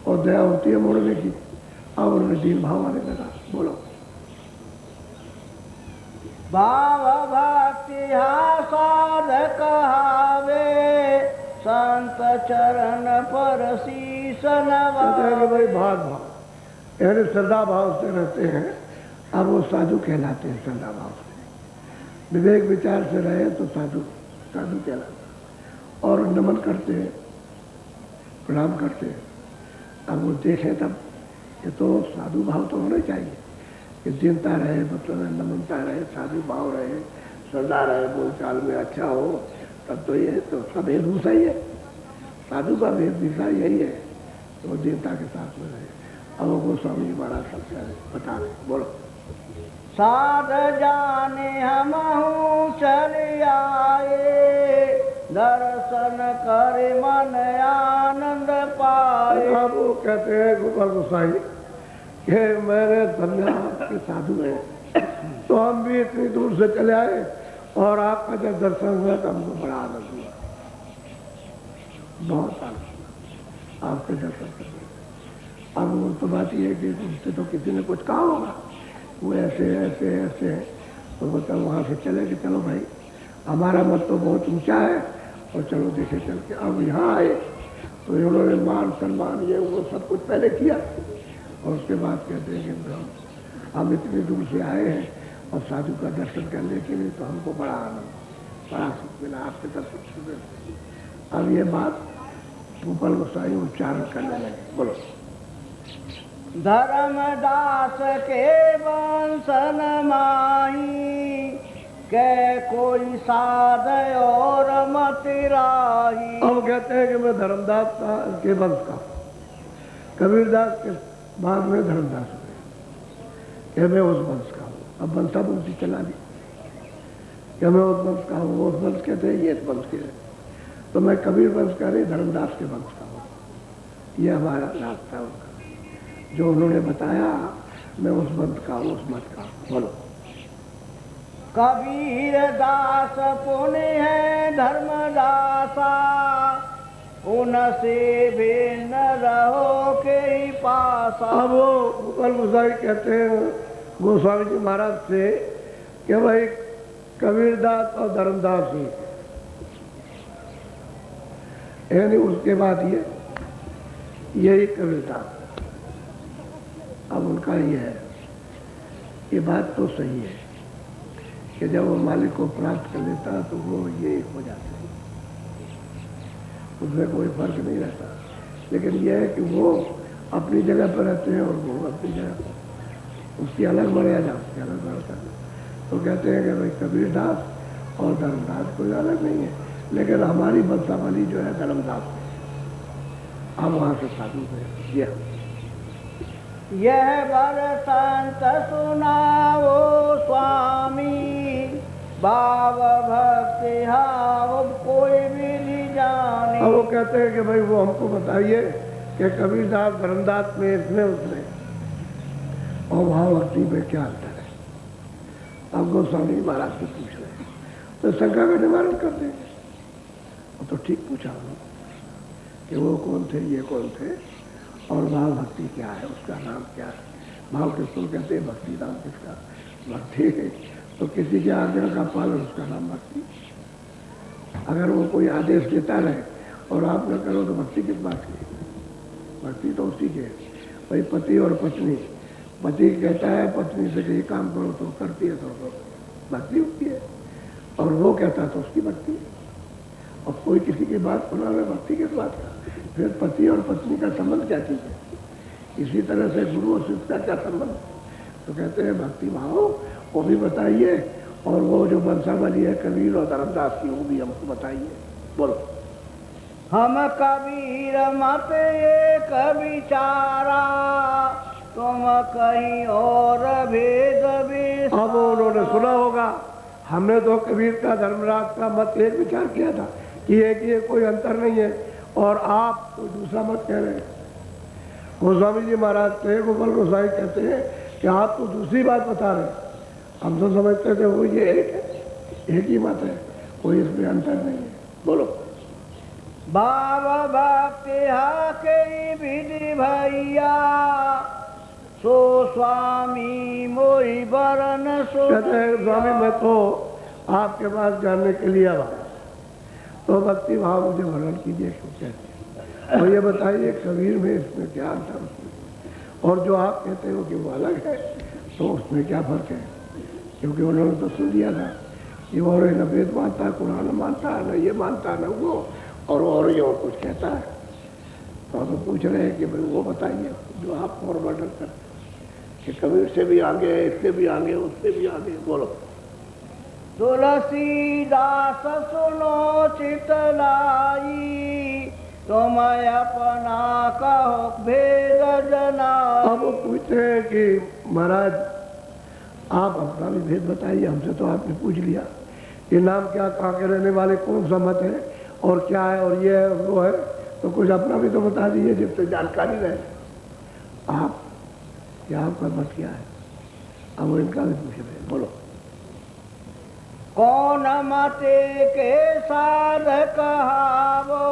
और दया होती है मोड़ने की। अब उनमें दीन भाव आने लगा। बोलो भाव भक्ति साधक हावे संत चरण पर शीस नवावे। भाई भाव यानी श्रद्धा भाव से रहते हैं, अब वो साधु कहलाते हैं। श्रद्धा भाव से विवेक विचार से रहे तो साधु साधु कहलाता और नमन करते हैं, प्रणाम करते हैं। अब वो देखें तब ये तो साधु भाव तो होना चाहिए कि दीनता रहे, मतलब नमनता रहे, साधु भाव रहे, श्रद्धा रहे, बोलचाल में अच्छा हो, तब तो ये तो सब वेशभूषा ही है, साधु का वेशभूषा यही है, तो दीनता के साथ में रहे। अब वो स्वामी जी महाराज सब बता रहे। बोलो साध जाने हमहु चल आए दर्शन करे मन आनंद पाए। अब वो कहते हैं गोपाल गोसाई कि मेरे धन्य के साधु हैं, तो हम भी इतनी दूर से चले आए और आपका जब दर्शन हुआ तो हमको बड़ा आनंद हुआ, बहुत आनंद आपके दर्शन करने। अब वो तो बात ये है कि उससे तो किसी ने कुछ कहा होगा, वो ऐसे ऐसे ऐसे, तो बोलता वहाँ से चले कि चलो भाई हमारा मत तो बहुत ऊंचा है और चलो देखे चल के। अब यहाँ आए तो इन्होंने मान सम्मान ये वो सब कुछ पहले किया और उसके बाद कहते हैं कि हम इतनी दूर से आए हैं और साधु का दर्शन करने के लिए, तो हमको बड़ा आनंद, बड़ा सुख मिला आपके दर्शन से। अब ये बात गोपाल गोसाई उच्चारण करने लगे। बोलो धर्मदास के वंशन माही के कोई साध और मतिराही। अब कहते हैं कि मैं धर्मदास के वंश का, कबीरदास के बाद में धर्मदास हुए, कि मैं उस वंश का हूँ। अब वंशा वंशी चला दी कि मैं उस वंश का हूँ, उस वंश के थे ये वंश के, तो मैं कबीर वंश का नहीं धर्मदास के वंश का हूँ। ये हमारा रास्ता उनका जो उन्होंने बताया, मैं उस वंश का हूँ, उस मत का। बोलो कबीर दास पुण्य है धर्मदासा उनसे भिन्न रहो के ही पासा। अब वो गोपाल गोसाई कहते हैं गोस्वामी जी महाराज से कि भाई कबीरदास और धर्मदास ही, यानी उसके बाद ये यही कबीरदास। अब उनका ये है, ये बात तो सही है कि जब वो मालिक को प्राप्त कर लेता तो वो ये हो जाते हैं, उसमें कोई फर्क नहीं रहता। लेकिन यह है कि वो अपनी जगह पर रहते हैं और वो अपनी जगह पर, उसकी अलग मर्यादा, उसकी अलग मर्यादा। तो कहते हैं कि भाई कबीरदास और धर्मदास कोई अलग नहीं है, लेकिन हमारी वंशावली जो है धर्मदास है। हम वहाँ से साधु है। यह बरसंत सुनाओ स्वामी, भाव भक्ति हाव कोई भी नहीं जाने। अब वो कहते हैं कि भाई वो हमको बताइए कि कबीरदास धर्मदास में इसमें उसमें और भाव भक्ति में क्या अंतर है। अब गोस्वामी महाराज से पूछ रहे हैं तो शंका का निवारण कर देंगे। वो तो ठीक पूछा उन्होंने कि वो कौन थे, ये कौन थे, और भाव भक्ति क्या है, उसका नाम क्या है। भाव किसको कहते हैं, भक्ति नाम किसका, भक्ति तो किसी के आज्ञा का पालन, उसका नाम भक्ति। अगर वो कोई आदेश देता रहे और आप न करो तो भक्ति किस बात की। भक्ति तो उसी के भाई पति और पत्नी, पति कहता है पत्नी से कि ये काम करो तो करती है, तो भक्ति उसकी है, और वो कहता है तो उसकी भक्ति है। और कोई किसी की बात सुना रहे, भक्ति किस बात का। फिर पति और पत्नी का संबंध क्या चीज है। इसी तरह से गुरु और शिष्य का क्या संबंध। तो कहते हैं भक्ति भाव वो भी बताइए, और वो जो वंशावली है कबीर और धर्मदास की वो भी हमको बताइए। बोलो। हम कबीर मत एक विचारा, तुम कहीं और भेद भी। अब उन्होंने सुना होगा, हमने तो कबीर का धर्मराज का मत एक विचार किया था कि एक ये कोई अंतर नहीं है, और आप कोई दूसरा मत कह रहे हैं। गोस्वामी जी महाराज थे, गोपाल गोसाई कहते हैं कि आप तो दूसरी बात बता रहे हैं। हम तो समझते थे वो ये एक है, एक ही मत है, कोई इसमें अंतर नहीं है। बोलो। भाव भक्ति के विधि भैया, सो स्वामी मोहि बरन सो। कहते हैं स्वामी मैं तो आपके पास जानने के लिए आया, तो भक्ति भाव मुझे वर्णन कीजिए क्यों कहते हैं। तो ये बताइए कबीर में इसमें क्या अंतर उसमें, और जो आप कहते हो कि वो अलग है तो उसमें क्या फर्क है। क्योंकि उन्होंने तो सुन लिया था कि और न वेद मानता, कुरान मानता, न ये मानता, न वो, और ये और कुछ कहता है। तो हम पूछ रहे हैं कि भाई वो बताइए जो आप और वर्णन करते कि कबीर से भी आगे, इससे भी आगे, उससे भी आगे। बोलो। तुलसीदास सुनो चितलाई, तुम अपना कहो भेद जना। अब वो पूछते हैं कि महाराज आप अपना भी भेद बताइए, हमसे तो आपने पूछ लिया ये नाम क्या, कहाँ के रहने वाले, कौन सा मत है, और क्या है, और ये है वो है, तो कुछ अपना भी तो बता दीजिए जिससे जानकारी रहे। आप क्या, आपका मत क्या है। अब वो इनका भी पूछ रहे हैं। बोलो। कौन मते के साधक हावो,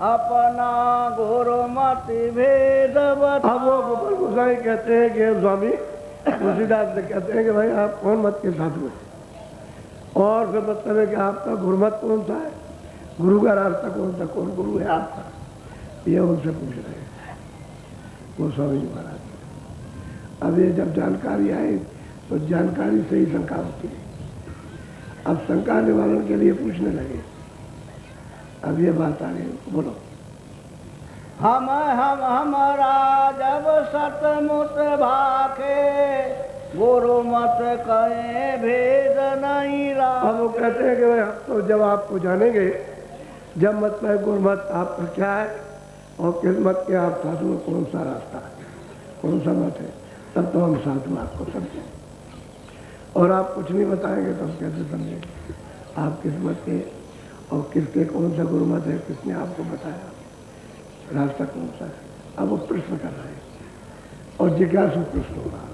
अपना गुरु मत भेद बता। अब वो गोपाल गोसाई कहते हैं कि स्वामी तुलसीदास से कहते हैं कि भाई आप कौन मत के साधु हैं, और फिर मतलब है कि आपका गुरुमत कौन सा है, गुरु का रास्ता कौन सा, कौन गुरु है आपका, ये उनसे पूछ रहे हैं गोस्वामी जी महाराज। अब ये जब जानकारी आई तो जानकारी से ही शंका होती है। अब शंका निवारण के लिए पूछने लगे। अब ये बात आ गई। बोलो। हमारा जब सतमुत भाखे, गुरु मत कहे भेद नहीं रहा। अब वो कहते हैं कि भाई हम तो जब आपको जानेंगे, जब मत में गुरमत आपका क्या है और किस मत के आप साधु, कौन सा रास्ता है, कौन सा मत है, तब तो हम साधु आपको समझें। और आप कुछ नहीं बताएंगे तो हम कैसे समझेंगे आप किस मत के और किसके कौन सा गुरुमत है, किसने आपको बताया, रास्ता कौन सा है। अब वो प्रश्न कर रहे हैं और जिज्ञासु प्रश्न हो रहा,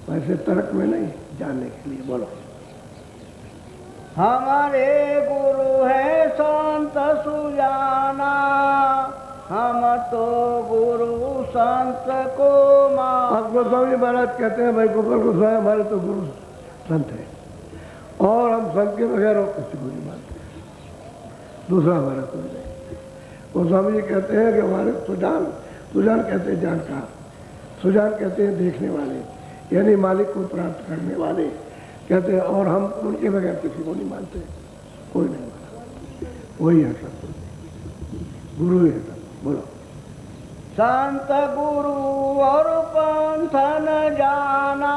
वैसे तर्क में नहीं, जानने के लिए। बोलो। हमारे गुरु है संत सुजाना, हम तो गुरु संत को मान। अब गोस्वामी महाराज कहते हैं भाई गोपाल गोस्वामी हमारे तो गुरु संत है, और हम संत के बगैर और किसी को नहीं मानते, दूसरा हमारा कोई नहीं। गोस्वामी जी कहते हैं कि हमारे सुजान, सुजान कहते हैं जानकार, सुजान कहते हैं देखने वाले, यानी मालिक को प्राप्त करने वाले कहते हैं, और हम उनके बगैर किसी को नहीं मानते, कोई नहीं मानता, वही है सब। गुरु है सब। बोलो। संत गुरु और पंथ न जाना,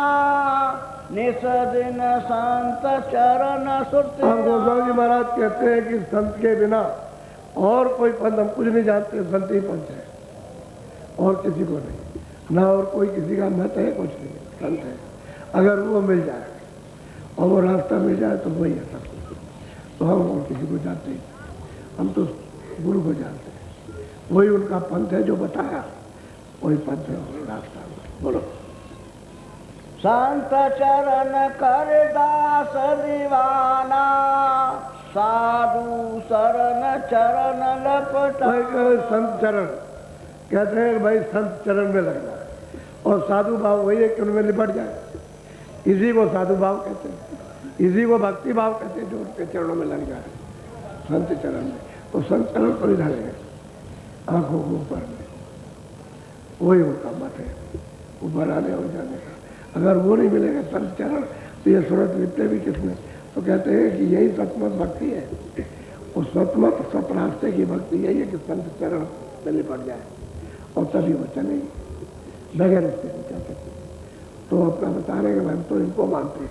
निस दिन संत चरण सुरते। अब गोस्वामी जी महाराज कहते हैं कि संत के बिना और कोई पंथ हम कुछ नहीं जानते, संत ही पंथ है और किसी को नहीं, ना और कोई किसी का मत है, कुछ नहीं, संत है। अगर वो मिल जाए और वो रास्ता मिल जाए तो वही है सब कुछ। तो हम और किसी को जानते ही, हम तो गुरु को जानते हैं, वही उनका पंथ है जो बताया, वही पंथ है और रास्ता। बोलो। संत चरण कर दास दीवाना, साधु शरण चरण लपटा। भाई कहे संत चरण, कहते हैं भाई संत चरण में लगना है, और साधु भाव वही है कि उनमें लिपट जाए, इसी को साधु भाव कहते हैं, इसी को भक्ति भाव कहते हैं, जो उनके चरणों में लग जाए संत चरण में। तो संत चरण तो इधर है, आंखों के ऊपर में, वही उनका मत है, ऊपर आने और जाने का। अगर वो नहीं मिलेगा संत चरण तो ये सूरत लिपटे भी किसमें। तो कहते हैं कि यही सतमत भक्ति है, उस सतमत सत रास्ते की भक्ति यही है कि संत चरण में लिपट जाए और तभी वो चलेगी, बगैर उसके नहीं चल सकते। तो अपना बता रहे कि हम तो इनको मानते हैं,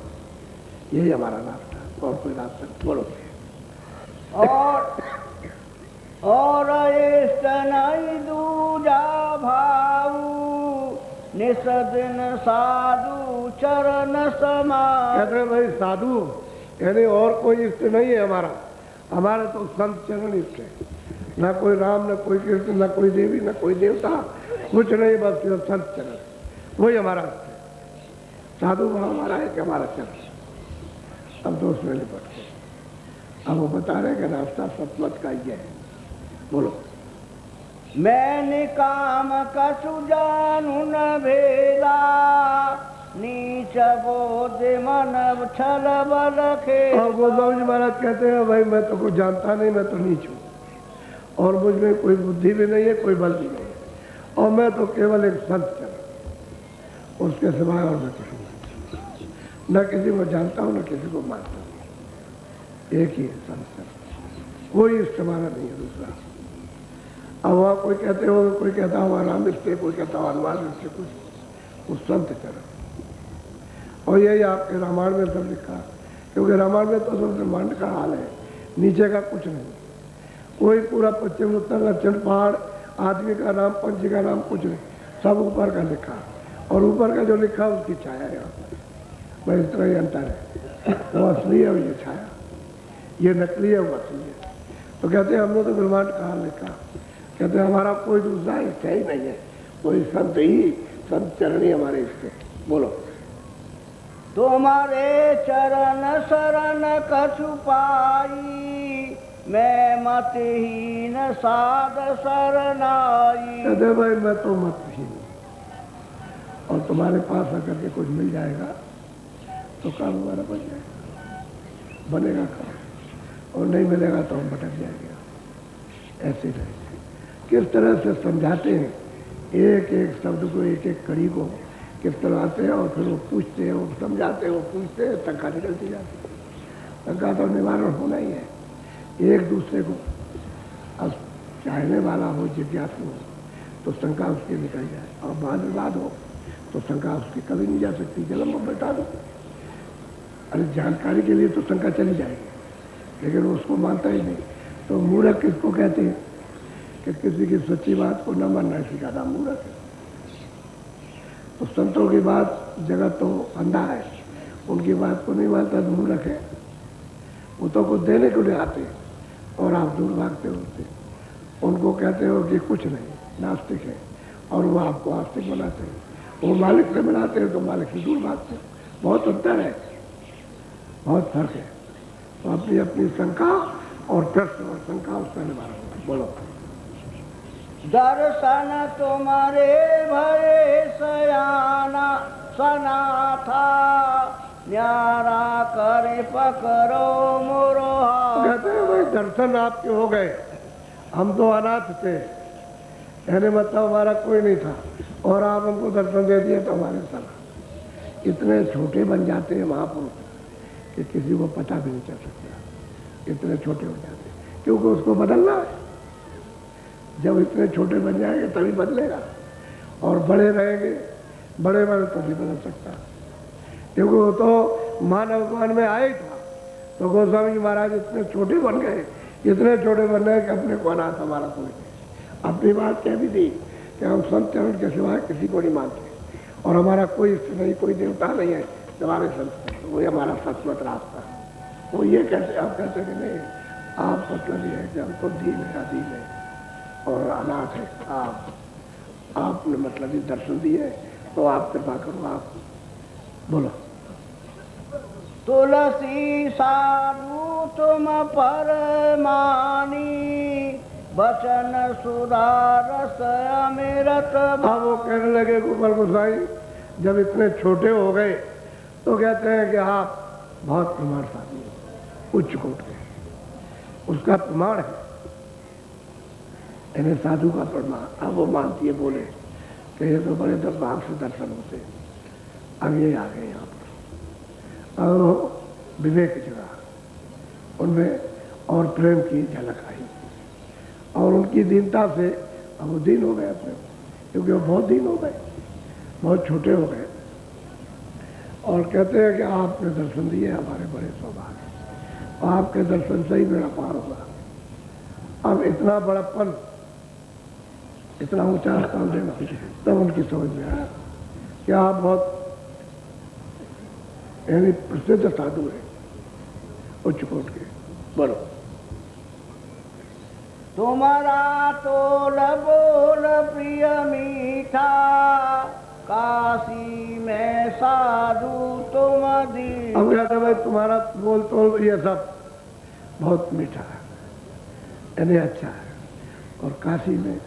यही हमारा रास्ता, और कोई रास्ता नहीं। बोलो। और इष्ट नहीं दूजा भाऊ, निस दिन साधु चरण समान। कहते हैं भाई साधु यानी और कोई इष्ट नहीं है हमारा, हमारा तो संत चरण इष्ट है। ना कोई राम, ना कोई कृष्ण, ना कोई देवी, ना कोई देवता, कुछ नहीं, बस सिर्फ संत चरण, वही हमारा इष्ट है। साधु भाव हमारा है कि हमारा चरण। अब दोस्त में लिपट के अब वो बता रहे कि रास्ता सतमत का ही है। बोलो। मैं निकाम कछु जानू न भेदा, नीच बोध मन छल बल खेला। और गोस्वामी जी महाराज कहते हैं भाई मैं तो कुछ जानता नहीं, मैं तो नीच हूँ और मुझ में कोई बुद्धि भी नहीं है, कोई बल भी नहीं है, और मैं तो केवल एक संत चरण, उसके सिवाय और मैं कुछ नहीं, न किसी को जानता हूँ न किसी को मानता हूँ, एक ही है संत चरण, कोई इष्ट हमारा नहीं है दूसरा। अब वहाँ कोई कहते हो, कोई कहता हुआ राम इष्ट, कोई कहता हुआ हनुमान इष्ट, कुछ उस संत चरण। और यही आपके रामायण में सब लिखा, क्योंकि रामायण में तो सब ब्रह्मांड का हाल है, नीचे का कुछ नहीं, कोई पूरा पश्चिम उत्तर दक्षिण पहाड़, आदमी का नाम, पंछी का नाम, कुछ नहीं, सब ऊपर का लिखा, और ऊपर का जो लिखा उसकी छाया है यहाँ पर, बस इतना ही अंतर है। वो असली है और ये छाया, ये नकली है वो असली है। तो कहते हैं हमने तो ब्रह्मांड का हाल लिखा, कहते हैं हमारा कोई दूसरा इष्ट ही नहीं है, कोई संत ही, संत चरण ही हमारे इष्ट है। बोलो। तुम्हारे चरण शरण कछु पाई, मैं मतहीन साध शरणाई। कहते भाई मैं तो मतहीन हूँ, और तुम्हारे पास आकर के कुछ मिल जाएगा तो काम हमारा बन जाएगा, बनेगा काम, और नहीं मिलेगा तो हम भटक जाएंगे। ऐसे रहेंगे। किस तरह से समझाते हैं एक एक शब्द को, एक एक कड़ी को किस तरह आते हैं, और फिर वो पूछते हैं, वो समझाते हैं, वो पूछते हैं, शंका निकलती जाती है। शंका तो निवारण होना ही है। एक दूसरे को अब चाहने वाला हो, जिज्ञासु हो, तो शंका उसकी निकल जाए, और वाद विवाद हो तो शंका उसकी कभी नहीं जा सकती, जन्म में बैठा दो। अरे जानकारी के लिए तो शंका चली जाएगी, लेकिन वो उसको मानता ही नहीं। तो मूर्ख किसको कहते हैं कि किसी की सच्ची बात को न मानना सिखाता मूर्ख है। तो संतों की बात, जगत तो अंधा है, उनकी बात को नहीं मानता तो मूर्ख है। वो तो कुछ देने को नहीं आते और आप दूर भागते होते, उनको कहते हो कि कुछ नहीं, नास्तिक है, और वो आपको आस्तिक बनाते हैं। वो मालिक से बनाते हैं तो मालिक से दूर भागते हैं। बहुत अंतर है, बहुत फर्क है। तो अपनी अपनी शंका और प्रश्न और शंका उसका निवारण। बोलो। दर्शन तुम्हारे भय सयाना, सना था न्यारा करे पकड़ो मोरो। कहते हैं भाई दर्शन आपके हो गए, हम तो अनाथ थे, कहने मतलब हमारा कोई नहीं था, और आप हमको दर्शन दे दिए तो हमारे सब इतने छोटे बन जाते हैं महापुरुष कि किसी को पता भी नहीं चल सकता, इतने छोटे हो जाते हैं, क्योंकि उसको बदलना है। जब इतने छोटे बन जाएंगे तभी बदलेगा, और बड़े रहेंगे, बड़े बड़े तभी बदल सकता, क्योंकि वो तो मानव मन में आया ही था। तो गोस्वामी जी महाराज इतने छोटे बन गए, इतने छोटे बन गए कि अपने को अनाथ हमारा कोई नहीं। अपनी बात कह भी दी कि हम संत चरण के सिवाय किसी को नहीं मानते, और हमारा कोई इष्ट नहीं, कोई देवता नहीं है हमारे संत, वही हमारा सचमुच रास्ता। वो ये कहते, आप कहते कि नहीं, आप मतलब ये है कि हमको दीन है, अधीन है और अनाथ है। आपने मतलब ये दर्शन दिए, तो आप कृपा करो, आप बोलो। तुलसी साधु तुम परमानी, बचन सुधारस अमृत। अब वो कहने लगे गोपाल गोसाई, जब इतने छोटे हो गए तो कहते हैं कि आप बहुत प्रमाणशाली हो, उच्च कोट के, उसका प्रमाण है, इन्हें साधु का प्रमाण। अब वो मानती है, बोले कि ये तो बड़े भाव से दर्शन होते। अब ये आ गए यहाँ पर, और विवेक जगह उनमें और प्रेम की झलक आई, और उनकी दीनता से अब वो दीन हो गए अपने, क्योंकि वो बहुत दीन हो गए, बहुत छोटे हो गए। और कहते हैं कि आपने दर्शन दिए हमारे बड़े सौभाग्य, और आपके दर्शन से ही मेरा पार होगा। अब इतना बड़प्पन, इतना ऊंचा स्थान देना, तब उनकी समझ में आया कि आप बहुत यानी प्रसिद्ध साधु है उच्च कोट के। बोलो। तुम्हारा तोल बोल प्रिय मीठा, काशी में साधु तुम दी। अब कहते भाई तुम्हारा बोल तोल ये सब बहुत मीठा है, यानी अच्छा है, और काशी में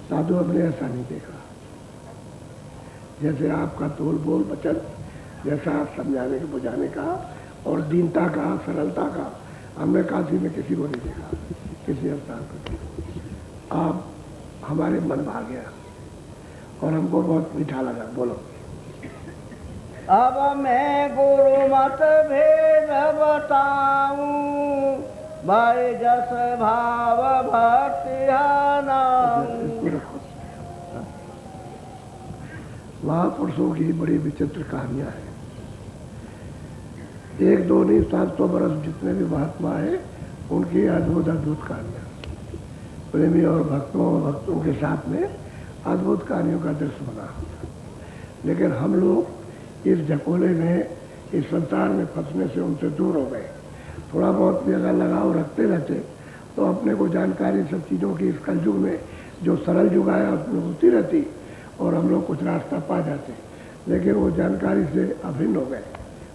साधु हमने ऐसा नहीं देखा, जैसे आपका तोल बोल वचन, जैसा आप समझाने के बुझाने का और दीनता का, सरलता का, हमने काशी में किसी को नहीं देखा, किसी स्थान पर। आप हमारे मन भा गया और हमको बहुत मीठा लगा। बोलो। अब मैं गुरु मत भेद बताऊं, भाई जस भाव भक्ति महापुरुषों की बड़ी विचित्र कहानियां हैं, एक दो नहीं, 700 बरस जितने भी महात्मा है उनकी अद्भुत अद्भुत कहानियां, प्रेमी और भक्तों के साथ में अद्भुत कहानियों का दृश्य बना। लेकिन हम लोग इस झकोले में, इस संसार में फंसने से उनसे दूर हो गए। थोड़ा बहुत भी अगर लगाव रखते रहते तो अपने को जानकारी सब चीज़ों की, इस कलयुग में जो सरल युग आया उसमें होती रहती और हम लोग कुछ रास्ता पा जाते। लेकिन वो जानकारी से अभिन्न हो गए,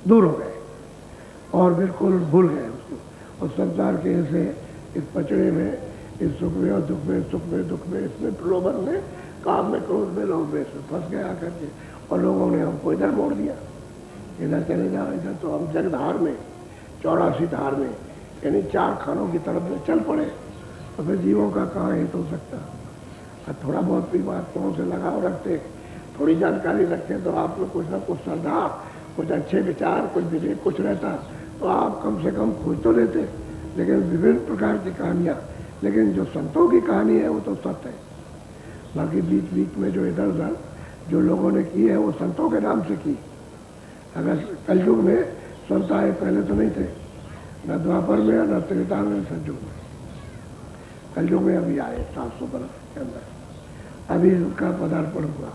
दूर हो गए और बिल्कुल भूल गए उसको, और संसार के ऐसे इस पचड़े में, इस सुख में और दुख में, सुख में दुख में, इसमें प्रलोभन में, काम में, क्रोध में, लोभ में फंस गया करके, और लोगों ने हमको इधर मोड़ दिया, इधर चले जाओ, इधर तो हम जगधार में, 84 धार में, यानी 4 खानों की तरफ में चल पड़े। तो फिर जीवों का कहाँ हित हो सकता। और थोड़ा बहुत भी महात्माओं से लगाव रखते, थोड़ी जानकारी रखते, तो आप में कुछ ना कुछ श्रद्धा, कुछ अच्छे विचार, कुछ विवेक कुछ रहता, तो आप कम से कम खोज तो लेते। लेकिन विभिन्न प्रकार की कहानियाँ, लेकिन जो संतों की कहानी है वो तो सत्य है। बाकी बीच बीच में जो इधर उधर जो लोगों ने की है वो संतों के नाम से की। अगर कलयुग में संत आए, पहले तो नहीं थे, न द्वापर में न त्रेता में, सतयुग में। कलयुग में अभी आए 700 बरस के अंदर, अभी उनका पदार्पण हुआ,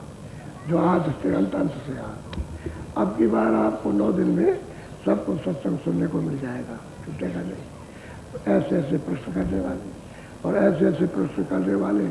जो आज से अंत से आ। अब की बार आपको 9 दिन में सबको सत्संग सुनने को मिल जाएगा, छूटेगा नहीं। ऐसे ऐसे प्रश्न करने वाले और ऐसे ऐसे प्रश्न करने वाले